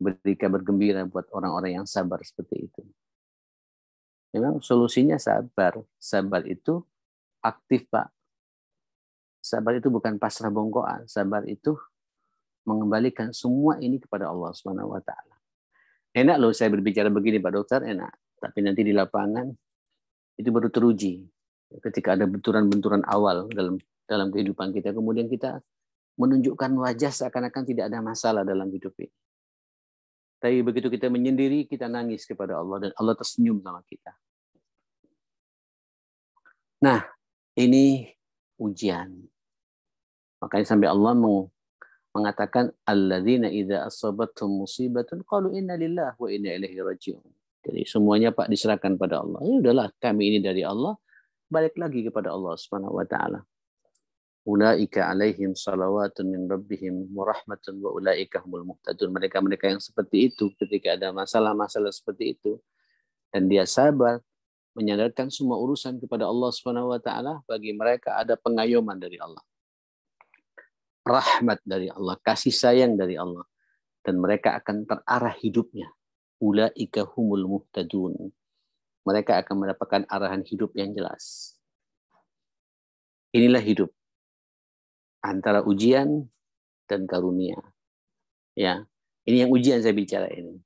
Beri kabar gembira buat orang-orang yang sabar seperti itu. Memang solusinya sabar. Sabar itu aktif, Pak. Sabar itu bukan pasrah bongkoan. Sabar itu mengembalikan semua ini kepada Allah Subhanahu wa taala. Enak loh saya berbicara begini, Pak Dokter, enak. Tapi nanti di lapangan itu baru teruji. Ketika ada benturan-benturan awal dalam kehidupan kita, kemudian kita menunjukkan wajah seakan-akan tidak ada masalah dalam hidup ini. Tapi begitu kita menyendiri, kita nangis kepada Allah dan Allah tersenyum sama kita. Nah, ini ujian. Makanya sampai Allah mengatakan alladzina idza asabathum musibatun qalu inna lillahi wa inna ilaihi raji'un. Jadi semuanya Pak diserahkan pada Allah. Ya udahlah, kami ini dari Allah, balik lagi kepada Allah Subhanahu wa taala. Ulaika alaihim salawatun min rabbihim wa rahmatun wa ulaika humul muhtadun. Mereka-mereka yang seperti itu ketika ada masalah-masalah seperti itu dan dia sabar menyandarkan semua urusan kepada Allah Subhanahu wa taala, bagi mereka ada pengayoman dari Allah. Rahmat dari Allah, kasih sayang dari Allah, dan mereka akan terarah hidupnya. Ulaika humul muhtadun. Mereka akan mendapatkan arahan hidup yang jelas. Inilah hidup antara ujian dan karunia. Ya, ini yang ujian saya bicara ini.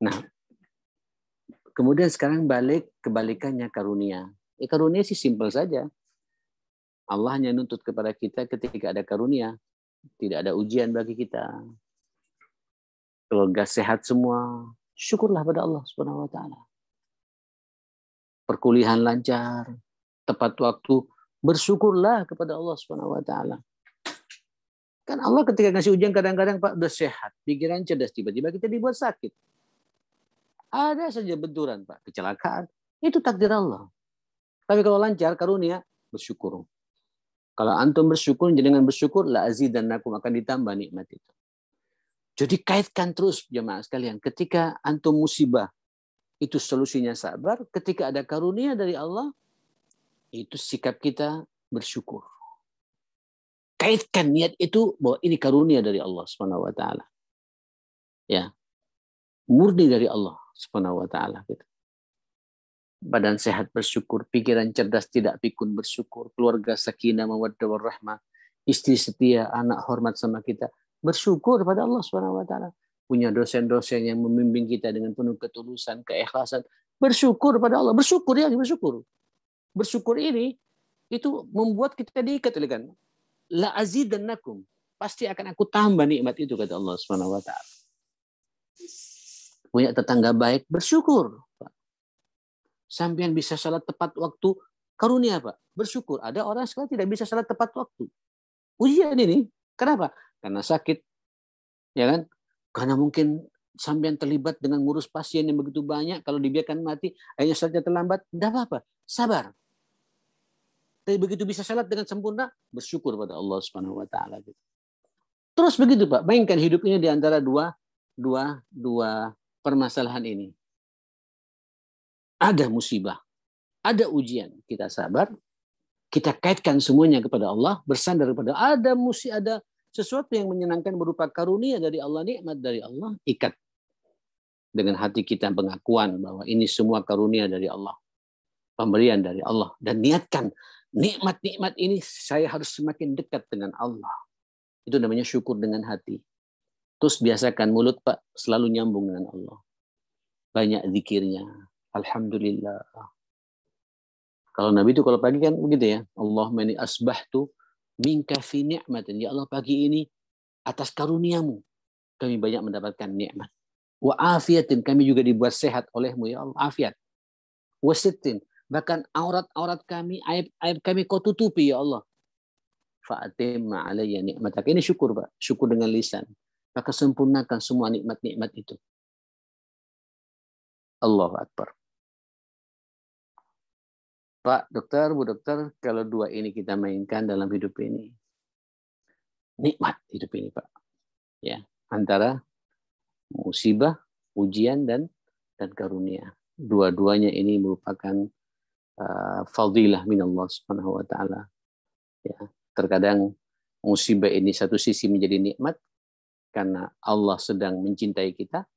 Nah, kemudian sekarang balik kebalikannya karunia. Karunia sih simpel saja. Allah hanya nuntut kepada kita ketika ada karunia, tidak ada ujian bagi kita. Keluarga sehat semua, syukurlah pada Allah Subhanahu wa taala. Perkuliahan lancar, tepat waktu, bersyukurlah kepada Allah Subhanahu wa taala. Kan Allah ketika ngasih ujian kadang-kadang Pak udah sehat, pikiran cerdas, tiba-tiba kita dibuat sakit. Ada saja benturan Pak, kecelakaan. Itu takdir Allah. Tapi kalau lancar, karunia, bersyukur. Kalau antum bersyukur, dengan bersyukur, la azidannakum, akan ditambah nikmat itu. Jadi kaitkan terus jemaah sekalian. Ketika antum musibah, itu solusinya sabar. Ketika ada karunia dari Allah, itu sikap kita bersyukur. Kaitkan niat itu bahwa ini karunia dari Allah Subhanahu wa taala. Ya. Murni dari Allah Subhanahu wa taala gitu. Badan sehat bersyukur, pikiran cerdas tidak pikun bersyukur, keluarga sakinah mawaddah warahmah, istri setia, anak hormat sama kita, bersyukur pada Allah Subhanahu wa taala. Punya dosen-dosen yang membimbing kita dengan penuh ketulusan, keikhlasan, bersyukur pada Allah, bersyukur ya, bersyukur. Bersyukur ini itu membuat kita diikat oleh kan. La azidannakum, pasti akan aku tambah nikmat itu kata Allah Subhanahu wa taala. Punya tetangga baik, bersyukur. Sampean bisa salat tepat waktu, karunia Pak, bersyukur. Ada orang sekarang tidak bisa salat tepat waktu. Ujian ini, kenapa? Karena sakit, ya kan? Karena mungkin sampean terlibat dengan ngurus pasien yang begitu banyak, kalau dibiarkan mati, akhirnya salatnya terlambat, tidak apa-apa, sabar. Tapi begitu bisa salat dengan sempurna, bersyukur pada Allah Subhanahu wa taala. Terus begitu Pak, bayangkan hidup ini di antara dua permasalahan ini. Ada musibah, ada ujian, kita sabar, kita kaitkan semuanya kepada Allah, bersandar kepada ada sesuatu yang menyenangkan berupa karunia dari Allah, nikmat dari Allah, ikat dengan hati kita pengakuan bahwa ini semua karunia dari Allah, pemberian dari Allah, dan niatkan nikmat-nikmat ini saya harus semakin dekat dengan Allah. Itu namanya syukur dengan hati. Terus biasakan mulut Pak selalu nyambung dengan Allah. Banyak zikirnya. Alhamdulillah. Kalau Nabi itu kalau pagi kan begitu ya. Allahumma inni asbahtu minka fi ni'matin. Ya Allah pagi ini atas karuniamu kami banyak mendapatkan nikmat. Wa afiatin, kami juga dibuat sehat olehmu ya Allah. Afiat. Wa sittin, bahkan aurat-aurat kami, aib kami kau tutupi ya Allah. Fa'atimma alayya ni'matak. Ini syukur Pak. Syukur dengan lisan. Maka sempurnakan semua nikmat-nikmat itu. Allahu Akbar. Pak dokter, Bu dokter, kalau dua ini kita mainkan dalam hidup ini, nikmat hidup ini Pak. Ya, antara musibah, ujian dan karunia. Dua-duanya ini merupakan fadilah minallah Subhanahu wa taala. Ya, terkadang musibah ini satu sisi menjadi nikmat karena Allah sedang mencintai kita,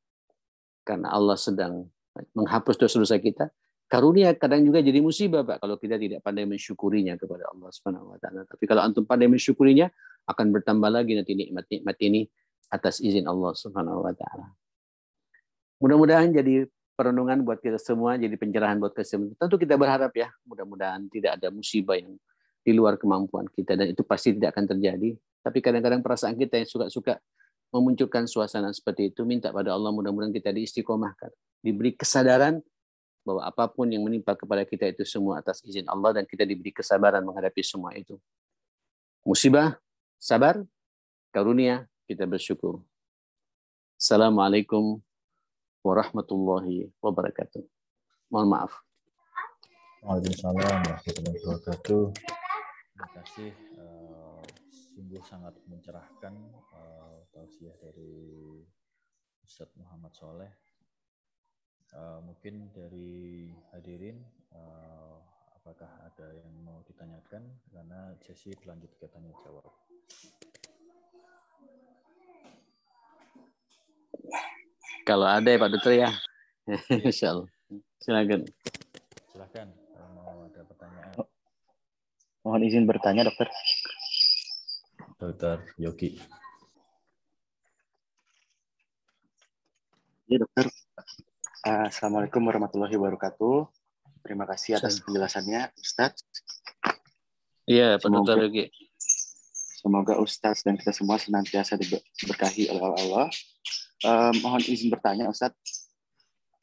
karena Allah sedang menghapus dosa-dosa kita. Karunia kadang juga jadi musibah Pak kalau kita tidak pandai mensyukurinya kepada Allah Subhanahu wa taala. Tapi kalau antum pandai mensyukurinya, akan bertambah lagi nanti nikmat-nikmat ini atas izin Allah Subhanahu wa taala. Mudah-mudahan jadi perenungan buat kita semua, jadi pencerahan buat kita semua. Tentu kita berharap ya, mudah-mudahan tidak ada musibah yang di luar kemampuan kita, dan itu pasti tidak akan terjadi. Tapi kadang-kadang perasaan kita yang suka-suka memunculkan suasana seperti itu, minta pada Allah mudah-mudahan kita diistiqomahkan, diberi kesadaran bahwa apapun yang menimpa kepada kita itu semua atas izin Allah, dan kita diberi kesabaran menghadapi semua itu. Musibah, sabar, karunia, kita bersyukur. Assalamualaikum warahmatullahi wabarakatuh. Mohon maaf. Waalaikumsalam warahmatullahi wabarakatuh. Terima kasih. Sungguh sangat mencerahkan tausiah dari Ustadz Muhammad Soleh. Mungkin dari hadirin, apakah ada yang mau ditanyakan? Karena sesi berlanjut ke tanya jawab. Kalau ada ya Pak Dokter ya, Insya Allah. Silakan. Silakan kalau mau ada pertanyaan. Mohon izin bertanya Dokter. Dokter Yogi. Ya Dokter. Assalamualaikum warahmatullahi wabarakatuh. Terima kasih atas penjelasannya, Ustadz. Iya, Pak Dokter Yogi. Semoga Ustadz dan kita semua senantiasa diberkahi oleh Allah. Mohon izin bertanya, Ustadz.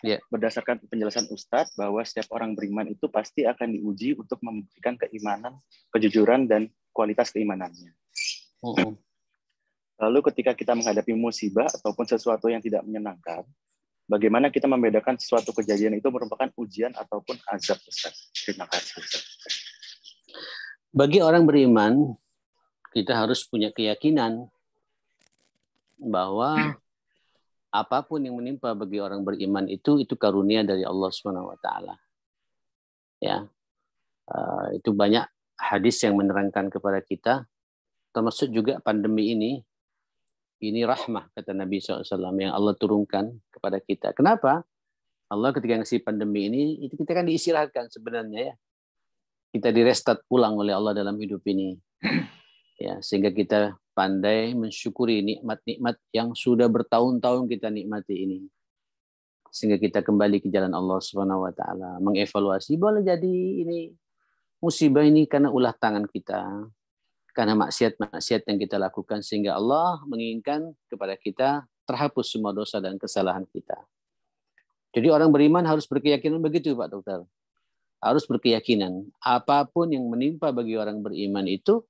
Ya. Berdasarkan penjelasan Ustadz bahwa setiap orang beriman itu pasti akan diuji untuk membuktikan keimanan, kejujuran, dan kualitas keimanannya. Lalu ketika kita menghadapi musibah ataupun sesuatu yang tidak menyenangkan, bagaimana kita membedakan suatu kejadian itu merupakan ujian ataupun azab, Ustaz? Terima kasih, Ustaz. Bagi orang beriman, kita harus punya keyakinan bahwa apapun yang menimpa bagi orang beriman itu karunia dari Allah Subhanahu wa taala. Ya. Itu banyak hadis yang menerangkan kepada kita, termasuk juga pandemi ini rahmah, kata Nabi SAW, yang Allah turunkan kepada kita. Kenapa? Allah ketika ngasih pandemi ini, itu kita kan diistirahatkan sebenarnya ya. Kita direstart pulang oleh Allah dalam hidup ini. Ya, sehingga kita pandai mensyukuri nikmat-nikmat yang sudah bertahun-tahun kita nikmati ini. Sehingga kita kembali ke jalan Allah Subhanahu wa taala, mengevaluasi boleh jadi ini musibah ini karena ulah tangan kita. Karena maksiat-maksiat yang kita lakukan sehingga Allah menginginkan kepada kita terhapus semua dosa dan kesalahan kita. Jadi orang beriman harus berkeyakinan begitu, Pak Dokter. Harus berkeyakinan apapun yang menimpa bagi orang beriman itu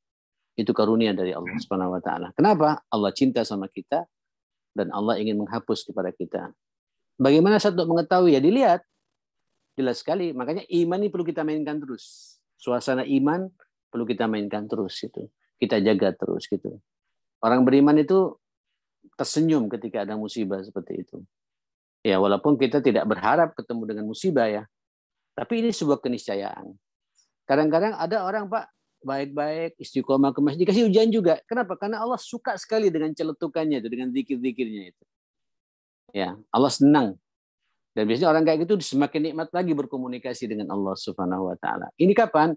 karunia dari Allah Subhanahu wa taala. Kenapa? Allah cinta sama kita dan Allah ingin menghapus kepada kita. Bagaimana satu mengetahui? Ya dilihat. Jelas sekali. Makanya iman ini perlu kita mainkan terus. Suasana iman perlu kita mainkan terus itu. Kita jaga terus gitu. Orang beriman itu tersenyum ketika ada musibah seperti itu. Ya, walaupun kita tidak berharap ketemu dengan musibah ya. Tapi ini sebuah keniscayaan. Kadang-kadang ada orang, Pak, baik-baik, istiqomah ke masjid, dikasih ujian juga. Kenapa? Karena Allah suka sekali dengan celetukannya itu, dengan zikir-zikirnya itu. Ya, Allah senang. Dan biasanya orang kayak gitu semakin nikmat lagi berkomunikasi dengan Allah Subhanahu wa taala. Ini kapan?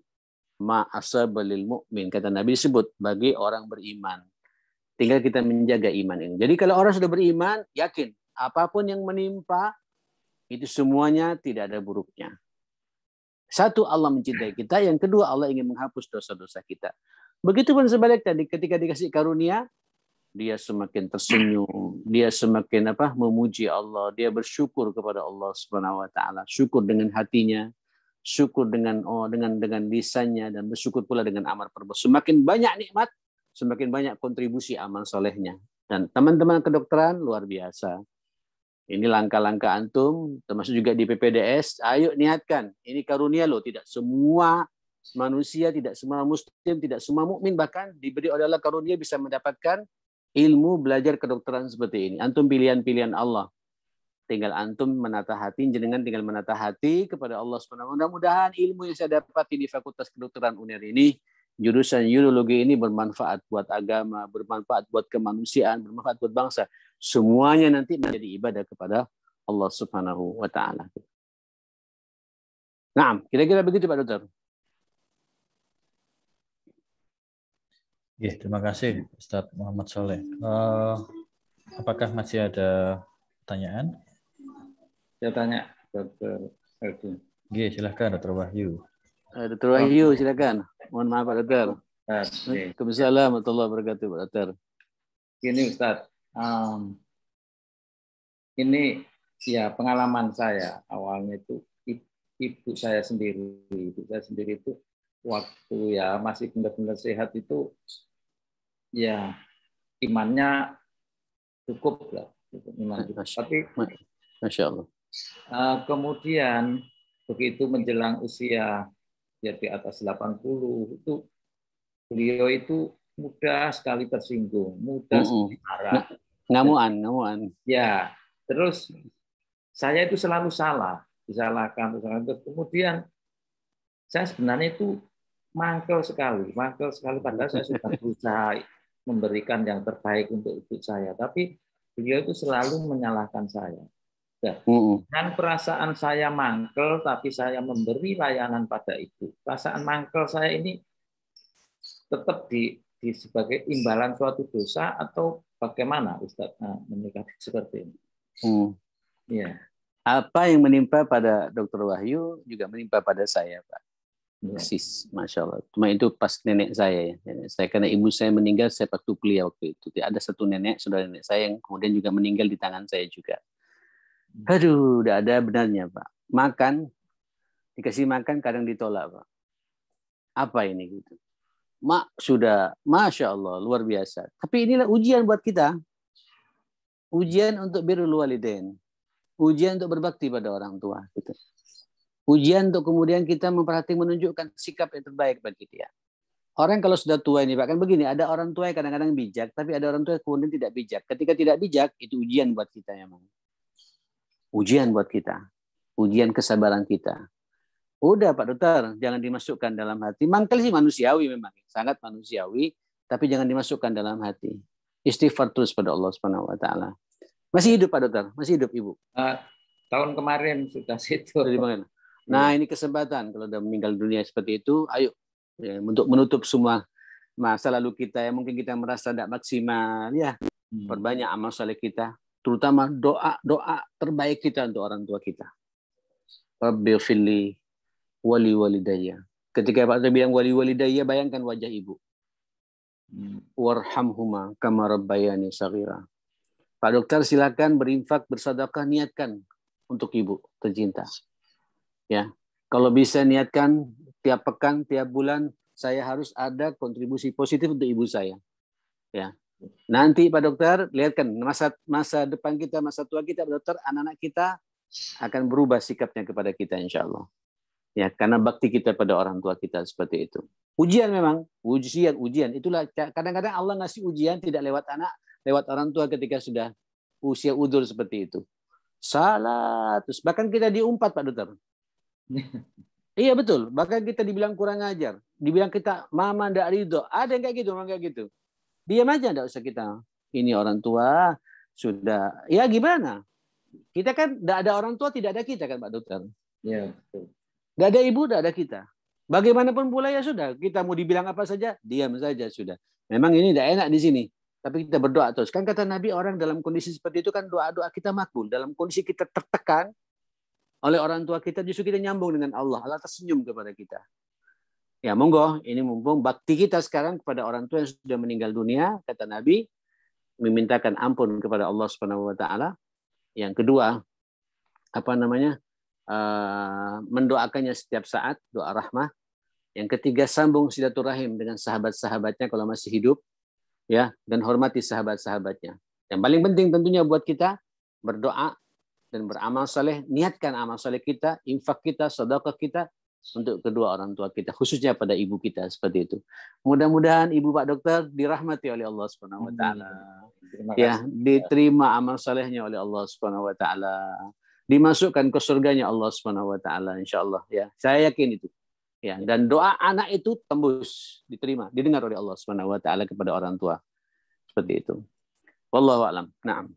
Ma'asabalil mu'min, kata Nabi, disebut bagi orang beriman. Tinggal kita menjaga iman ini. Jadi kalau orang sudah beriman, yakin apapun yang menimpa itu semuanya tidak ada buruknya. Satu, Allah mencintai kita. Yang kedua, Allah ingin menghapus dosa-dosa kita. Begitupun sebaliknya, ketika dikasih karunia, dia semakin tersenyum, dia semakin memuji Allah, dia bersyukur kepada Allah Subhanahu wa taala, syukur dengan hatinya, syukur dengan lisannya, dan bersyukur pula dengan amal perbuatan. Semakin banyak nikmat, semakin banyak kontribusi amal solehnya. Dan teman-teman kedokteran luar biasa. Ini langkah-langkah antum, termasuk juga di PPDS. Ayo niatkan, ini karunia loh. Tidak semua manusia, tidak semua muslim, tidak semua mukmin bahkan diberi oleh Allah karunia bisa mendapatkan ilmu belajar kedokteran seperti ini. Antum pilihan-pilihan Allah. Tinggal antum menata hati, jenengan tinggal menata hati kepada Allah SWT. Mudah-mudahan ilmu yang saya dapati di Fakultas Kedokteran UNER ini, jurusan urologi ini bermanfaat buat agama, bermanfaat buat kemanusiaan, bermanfaat buat bangsa. Semuanya nanti menjadi ibadah kepada Allah Subhanahu wa taala. Nah, kira-kira begitu Pak Dokter. Ya, terima kasih Ustadz Muhammad Soleh. Apakah masih ada pertanyaan? Saya tanya Dr. Erwin. Oke, silahkan Dr. Wahyu. Dr. Wahyu, silakan. Mohon maaf Pak Dokter. Waalaikumsalam warahmatullahi wabarakatuh Pak Dokter. Gini Ustadz, ini ya pengalaman saya awalnya itu ibu saya sendiri itu waktu ya masih benar-benar sehat itu ya imannya cukup lah, iman cukup. Tapi Masya Allah. Kemudian begitu menjelang usia ya di atas 80 itu beliau itu mudah sekali tersinggung, mudah sekali marah. Ngamuan. Ya, terus saya itu selalu disalahkan. Terus kemudian saya sebenarnya itu mangkel sekali padahal saya sudah berusaha memberikan yang terbaik untuk ibu saya, tapi beliau itu selalu menyalahkan saya. Dan perasaan saya mangkel, tapi saya memberi layanan pada ibu. Perasaan mangkel saya ini tetap di sebagai imbalan suatu dosa atau bagaimana Ustaz menyikapi seperti ini? Ya. Apa yang menimpa pada Dr. Wahyu juga menimpa pada saya, Pak. Persis, Masya Allah. Cuma itu pas nenek saya ya. Nenek saya, karena ibu saya meninggal saya waktu kuliah waktu itu. Ada satu saudara nenek saya yang kemudian juga meninggal di tangan saya juga. Aduh, udah ada benarnya Pak. Makan, dikasih makan kadang ditolak Pak. Apa ini gitu? sudah, Masya Allah, luar biasa. Tapi inilah ujian buat kita. Ujian untuk birrul walidain. Ujian untuk berbakti pada orang tua. Gitu. Ujian untuk kemudian kita memperhatikan, menunjukkan sikap yang terbaik bagi dia. Orang kalau sudah tua ini, bahkan begini, ada orang tua yang kadang-kadang bijak, tapi ada orang tua yang kemudian tidak bijak. Ketika tidak bijak, itu ujian buat kita memang. Ujian buat kita. Ujian kesabaran kita. Udah Pak Dokter, jangan dimasukkan dalam hati. Mangkel sih manusiawi memang, sangat manusiawi, tapi jangan dimasukkan dalam hati. Istighfar terus pada Allah Subhanahu wa taala. Masih hidup Pak Dokter? Masih hidup Ibu? Tahun kemarin sudah situ. Nah, ini kesempatan kalau udah meninggal dunia seperti itu, ayo ya, untuk menutup semua masa lalu kita yang mungkin kita merasa tidak maksimal, ya perbanyak amal saleh kita, terutama doa terbaik kita untuk orang tua kita. Rabbighfirli wali walidayya. Ketika Pak Dokter bilang wali walidayya, bayangkan wajah ibu. Warhamhuma kama rabbayani shaghira. Pak Dokter silakan berinfak, bersedekah, niatkan untuk ibu tercinta. Ya, kalau bisa niatkan tiap pekan, tiap bulan saya harus ada kontribusi positif untuk ibu saya. Ya. Nanti Pak Dokter lihatkan masa depan kita, masa tua kita, Pak Dokter, anak-anak kita akan berubah sikapnya kepada kita insya Allah. Ya, karena bakti kita pada orang tua kita seperti itu. Ujian memang, ujian. Itulah kadang-kadang Allah ngasih ujian tidak lewat anak, lewat orang tua ketika sudah usia udur seperti itu. Salah, terus bahkan kita diumpat Pak Dokter. Iya betul, bahkan kita dibilang kurang ajar, dibilang kita mama ndak ridho, ada yang kayak gitu, orang kayak gitu. Diam aja, ndak usah kita. Ini orang tua sudah, ya gimana? Kita kan ndak ada orang tua, tidak ada kita kan Pak Dokter. Ya betul. Ndak ada ibu, ndak ada kita. Bagaimanapun pula ya sudah, kita mau dibilang apa saja, diam saja sudah. Memang ini ndak enak di sini, tapi kita berdoa terus. Kan kata Nabi, orang dalam kondisi seperti itu kan doa-doa kita makbul. Dalam kondisi kita tertekan oleh orang tua kita, justru kita nyambung dengan Allah. Allah tersenyum kepada kita. Ya monggo, ini mumpung bakti kita sekarang kepada orang tua yang sudah meninggal dunia, kata Nabi, memintakan ampun kepada Allah Subhanahu wa taala. Yang kedua, mendoakannya setiap saat, doa rahmah. Yang ketiga, sambung silaturahim dengan sahabat-sahabatnya kalau masih hidup, ya, dan hormati sahabat-sahabatnya. Yang paling penting tentunya buat kita berdoa dan beramal saleh, niatkan amal saleh kita, infak kita, sedekah kita untuk kedua orang tua kita, khususnya pada ibu kita seperti itu. Mudah-mudahan ibu Pak Dokter dirahmati oleh Allah Subhanahu wa taala. Ya, diterima amal salehnya oleh Allah Subhanahu wa taala. Dimasukkan ke surganya Allah Subhanahu wa taala insyaallah ya. Saya yakin itu. Ya, dan doa anak itu tembus, diterima, didengar oleh Allah Subhanahu wa taala kepada orang tua. Seperti itu. Wallahu a'lam. Naam.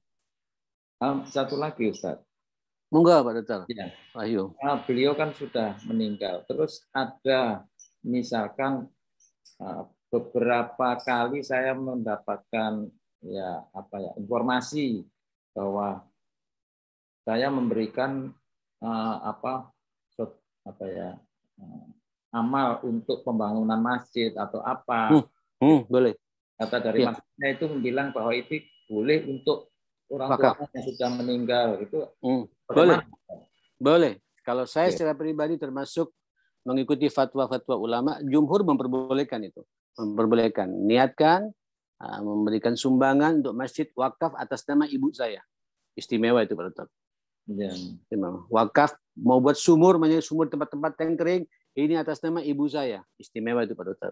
Satu lagi Ustaz. Monggo Pak Dokter. Ya. Ayo. Beliau kan sudah meninggal. Terus ada misalkan beberapa kali saya mendapatkan informasi bahwa saya memberikan amal untuk pembangunan masjid atau apa. Boleh. Kata dari masjidnya itu bilang bahwa itu boleh untuk orang tua yang sudah meninggal itu. Boleh. Kalau saya secara pribadi termasuk mengikuti fatwa-fatwa ulama, jumhur memperbolehkan itu. Memperbolehkan. Niatkan memberikan sumbangan untuk masjid wakaf atas nama ibu saya. Istimewa itu Pak Dokter. Ya. Wakaf mau buat sumur, sumur tempat-tempat yang kering, ini atas nama ibu saya. Istimewa itu Pak Dokter.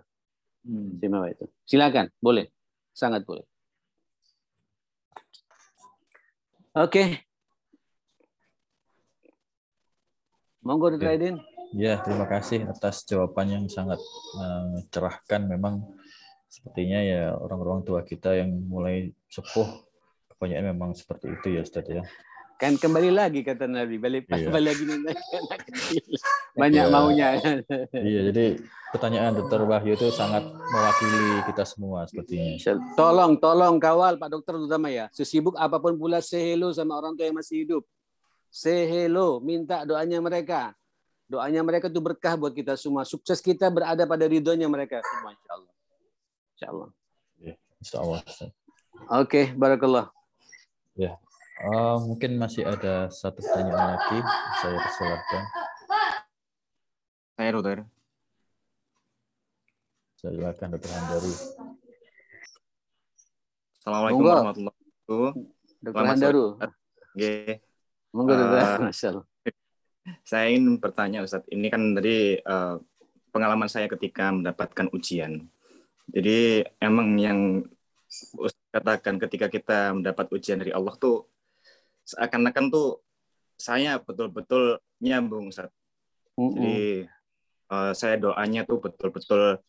Istimewa itu. Silakan, boleh. Sangat boleh. Oke. Monggo Dr. Aidin. Ya, terima kasih atas jawaban yang sangat cerahkan. Memang sepertinya ya orang-orang tua kita yang mulai sepuh kebanyakan memang seperti itu ya Ustaz ya. Kan kembali lagi kata Nabi, balik lagi anak kecil. Banyak maunya. Iya, jadi pertanyaan Dr. Wahyu itu sangat mewakili kita semua sepertinya. Tolong kawal Pak Dokter terutama ya. Sesibuk apapun pula say hello sama orang tua yang masih hidup. Say hello, minta doanya mereka. Doanya mereka itu berkah buat kita semua. Sukses kita berada pada ridhonya mereka semua insyaallah. Insyaallah. Ya, insyaallah. Oke, barakallah. Ya. Mungkin masih ada satu pertanyaan lagi, saya persilahkan. Saya Dokter. Silakan Dr. Handaru. Assalamualaikum warahmatullahi wabarakatuh. Dr. Handaru. Monggo Dr. Masya Allah. Saya ingin bertanya Ustadz, ini kan tadi pengalaman saya ketika mendapatkan ujian. Jadi emang yang Ustadz katakan ketika kita mendapat ujian dari Allah tuh seakan-akan tuh saya betul-betul nyambung Ustadz. Jadi saya doanya tuh betul-betul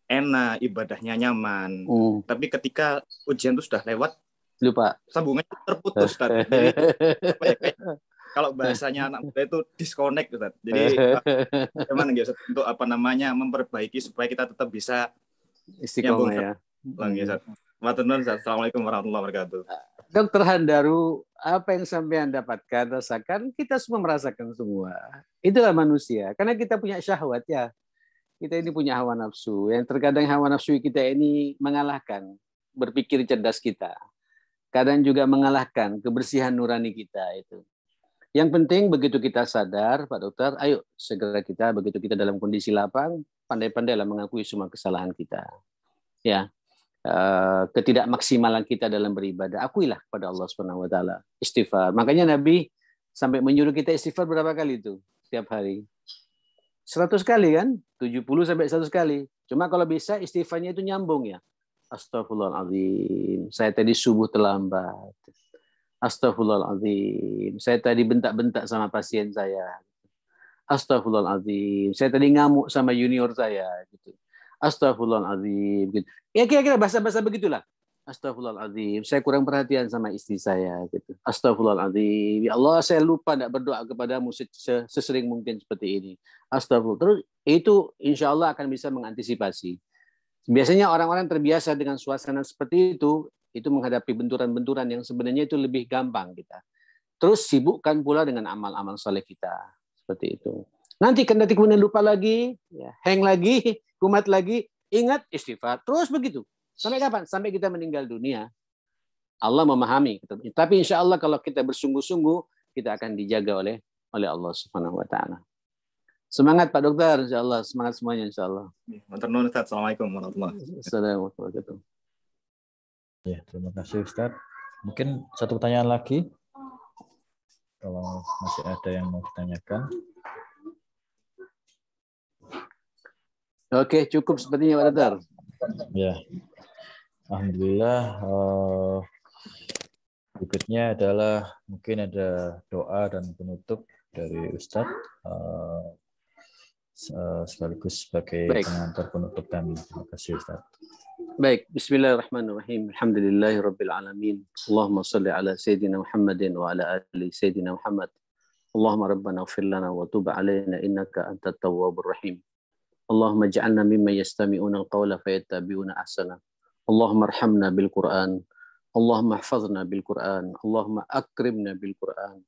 enak, ibadahnya nyaman. Tapi ketika ujian tuh sudah lewat, lupa. Sambungannya terputus Ustadz. Jadi apa ya, kayak kalau bahasanya anak muda itu disconnect Ustadz. Jadi bagaimana gitu untuk apa namanya memperbaiki supaya kita tetap bisa istiqomah ya. Assalamualaikum warahmatullahi wabarakatuh. Dr. Handaru, apa yang sampean dapatkan, rasakan, kita semua merasakan semua. Itulah manusia. Karena kita punya syahwat ya. Kita ini punya hawa nafsu. Yang terkadang hawa nafsu kita ini mengalahkan berpikir cerdas kita. Kadang juga mengalahkan kebersihan nurani kita itu. Yang penting begitu kita sadar, Pak Dokter, ayo segera kita begitu kita dalam kondisi lapang, pandai-pandailah mengakui semua kesalahan kita. Ya, ketidakmaksimalan kita dalam beribadah, akuilah kepada Allah Subhanahu Wa Taala. Istighfar. Makanya Nabi sampai menyuruh kita istighfar berapa kali itu setiap hari? 100 kali kan? 70 sampai 100 kali. Cuma kalau bisa istighfarnya itu nyambung ya. Astagfirullahaladzim, saya tadi subuh terlambat. Astagfirullahaladzim, saya tadi bentak-bentak sama pasien saya. Astagfirullahaladzim, saya tadi ngamuk sama junior saya. Gitu. Astagfirullahaladzim. Gitu. Ya kira-kira bahasa-bahasa begitulah. Astagfirullahaladzim, saya kurang perhatian sama istri saya. Gitu. Astagfirullahaladzim, ya Allah saya lupa tidak berdoa kepadamu sesering mungkin seperti ini. Astagfirullah. Terus itu insya Allah akan bisa mengantisipasi. Biasanya orang-orang terbiasa dengan suasana seperti itu menghadapi benturan-benturan yang sebenarnya itu lebih gampang kita. Terus sibukkan pula dengan amal-amal soleh kita. Seperti itu. Nanti kendati kemudian lupa lagi, ya, hang lagi, kumat lagi, ingat istighfar. Terus begitu. Sampai kapan? Sampai kita meninggal dunia. Allah memahami. Tapi insya Allah kalau kita bersungguh-sungguh, kita akan dijaga oleh Allah Subhanahu Wa Taala. Semangat Pak Dokter, insya Allah. Semangat semuanya, insya Allah. Assalamualaikum warahmatullahi wabarakatuh. Ya, terima kasih Ustaz. Mungkin satu pertanyaan lagi. Kalau masih ada yang mau ditanyakan. Oke, cukup sepertinya Pak Dokter. Ya, alhamdulillah. Berikutnya adalah mungkin ada doa dan penutup dari Ustaz. Sekaligus sebagai pengantar penutup kami. Terima kasih Ustaz. Baik, bismillahirrahmanirrahim. Alhamdulillahirabbil alamin. Allahumma shalli ala sayyidina Muhammadin wa ala ali sayyidina Muhammad. Allahumma rabbana ighfir lana wa tub alaina innaka antat tawwabur rahim. Allahumma ij'alna mimman yastami'una al-qawla fayattabi'una ahsana. Allahumma arhamna bil Qur'an. Allahumma ihfazna bil Qur'an. Allahumma akrimna bil Qur'an.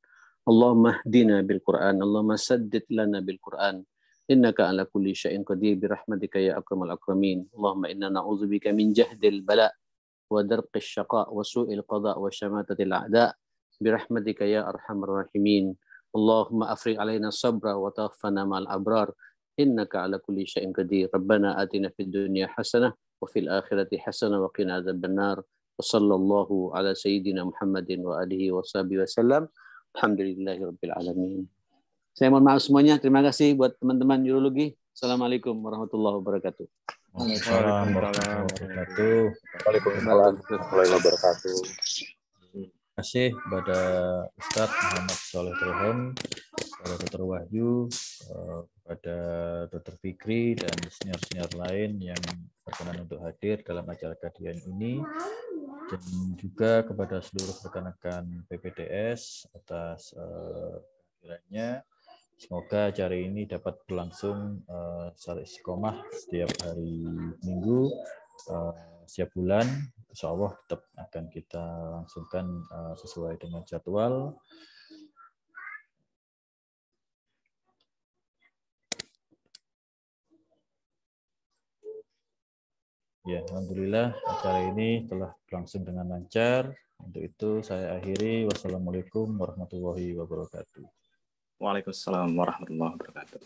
Allahumma hdina bil Qur'an. Allahumma saddid lana bil Qur'an. Innaka ala kulli syai'in qadir birahmatika ya akramal akramin. Allahumma inna na'udzubika min jahdil bala wa darqis syaqa wa su'il qada wa syamatatil a'da birahmatika ya arhamar rahimin. Allahumma afrigh alaina sabra wa tawaffana ma'al abrar. Innaka ala kulli syai'in qadir. Rabbana atina fid dunya hasanah wa fil akhirati hasanah wa qina adzabannar. Wa sallallahu ala sayyidina Muhammadin wa alihi wa sahbihi wasallam. Alhamdulillahirabbil alamin. Saya mohon maaf semuanya. Terima kasih buat teman-teman urologi. Assalamualaikum warahmatullahi wabarakatuh. Waalaikumsalam warahmatullahi wabarakatuh. Waalaikumsalam warahmatullahi wabarakatuh. Terima kasih kepada Ustadz Muhammad Shalih Terhom, kepada Dr. Wahyu, kepada Dr. Fikri dan senior-senior lain yang berkenan untuk hadir dalam acara kajian ini, dan juga kepada seluruh rekan-rekan PPDS atas kehadirannya. Semoga acara ini dapat berlangsung secara istiqomah setiap hari Minggu, setiap bulan. Insya Allah tetap akan kita langsungkan sesuai dengan jadwal. Ya, alhamdulillah acara ini telah berlangsung dengan lancar. Untuk itu saya akhiri. Wassalamualaikum warahmatullahi wabarakatuh. Waalaikumsalam warahmatullahi wabarakatuh.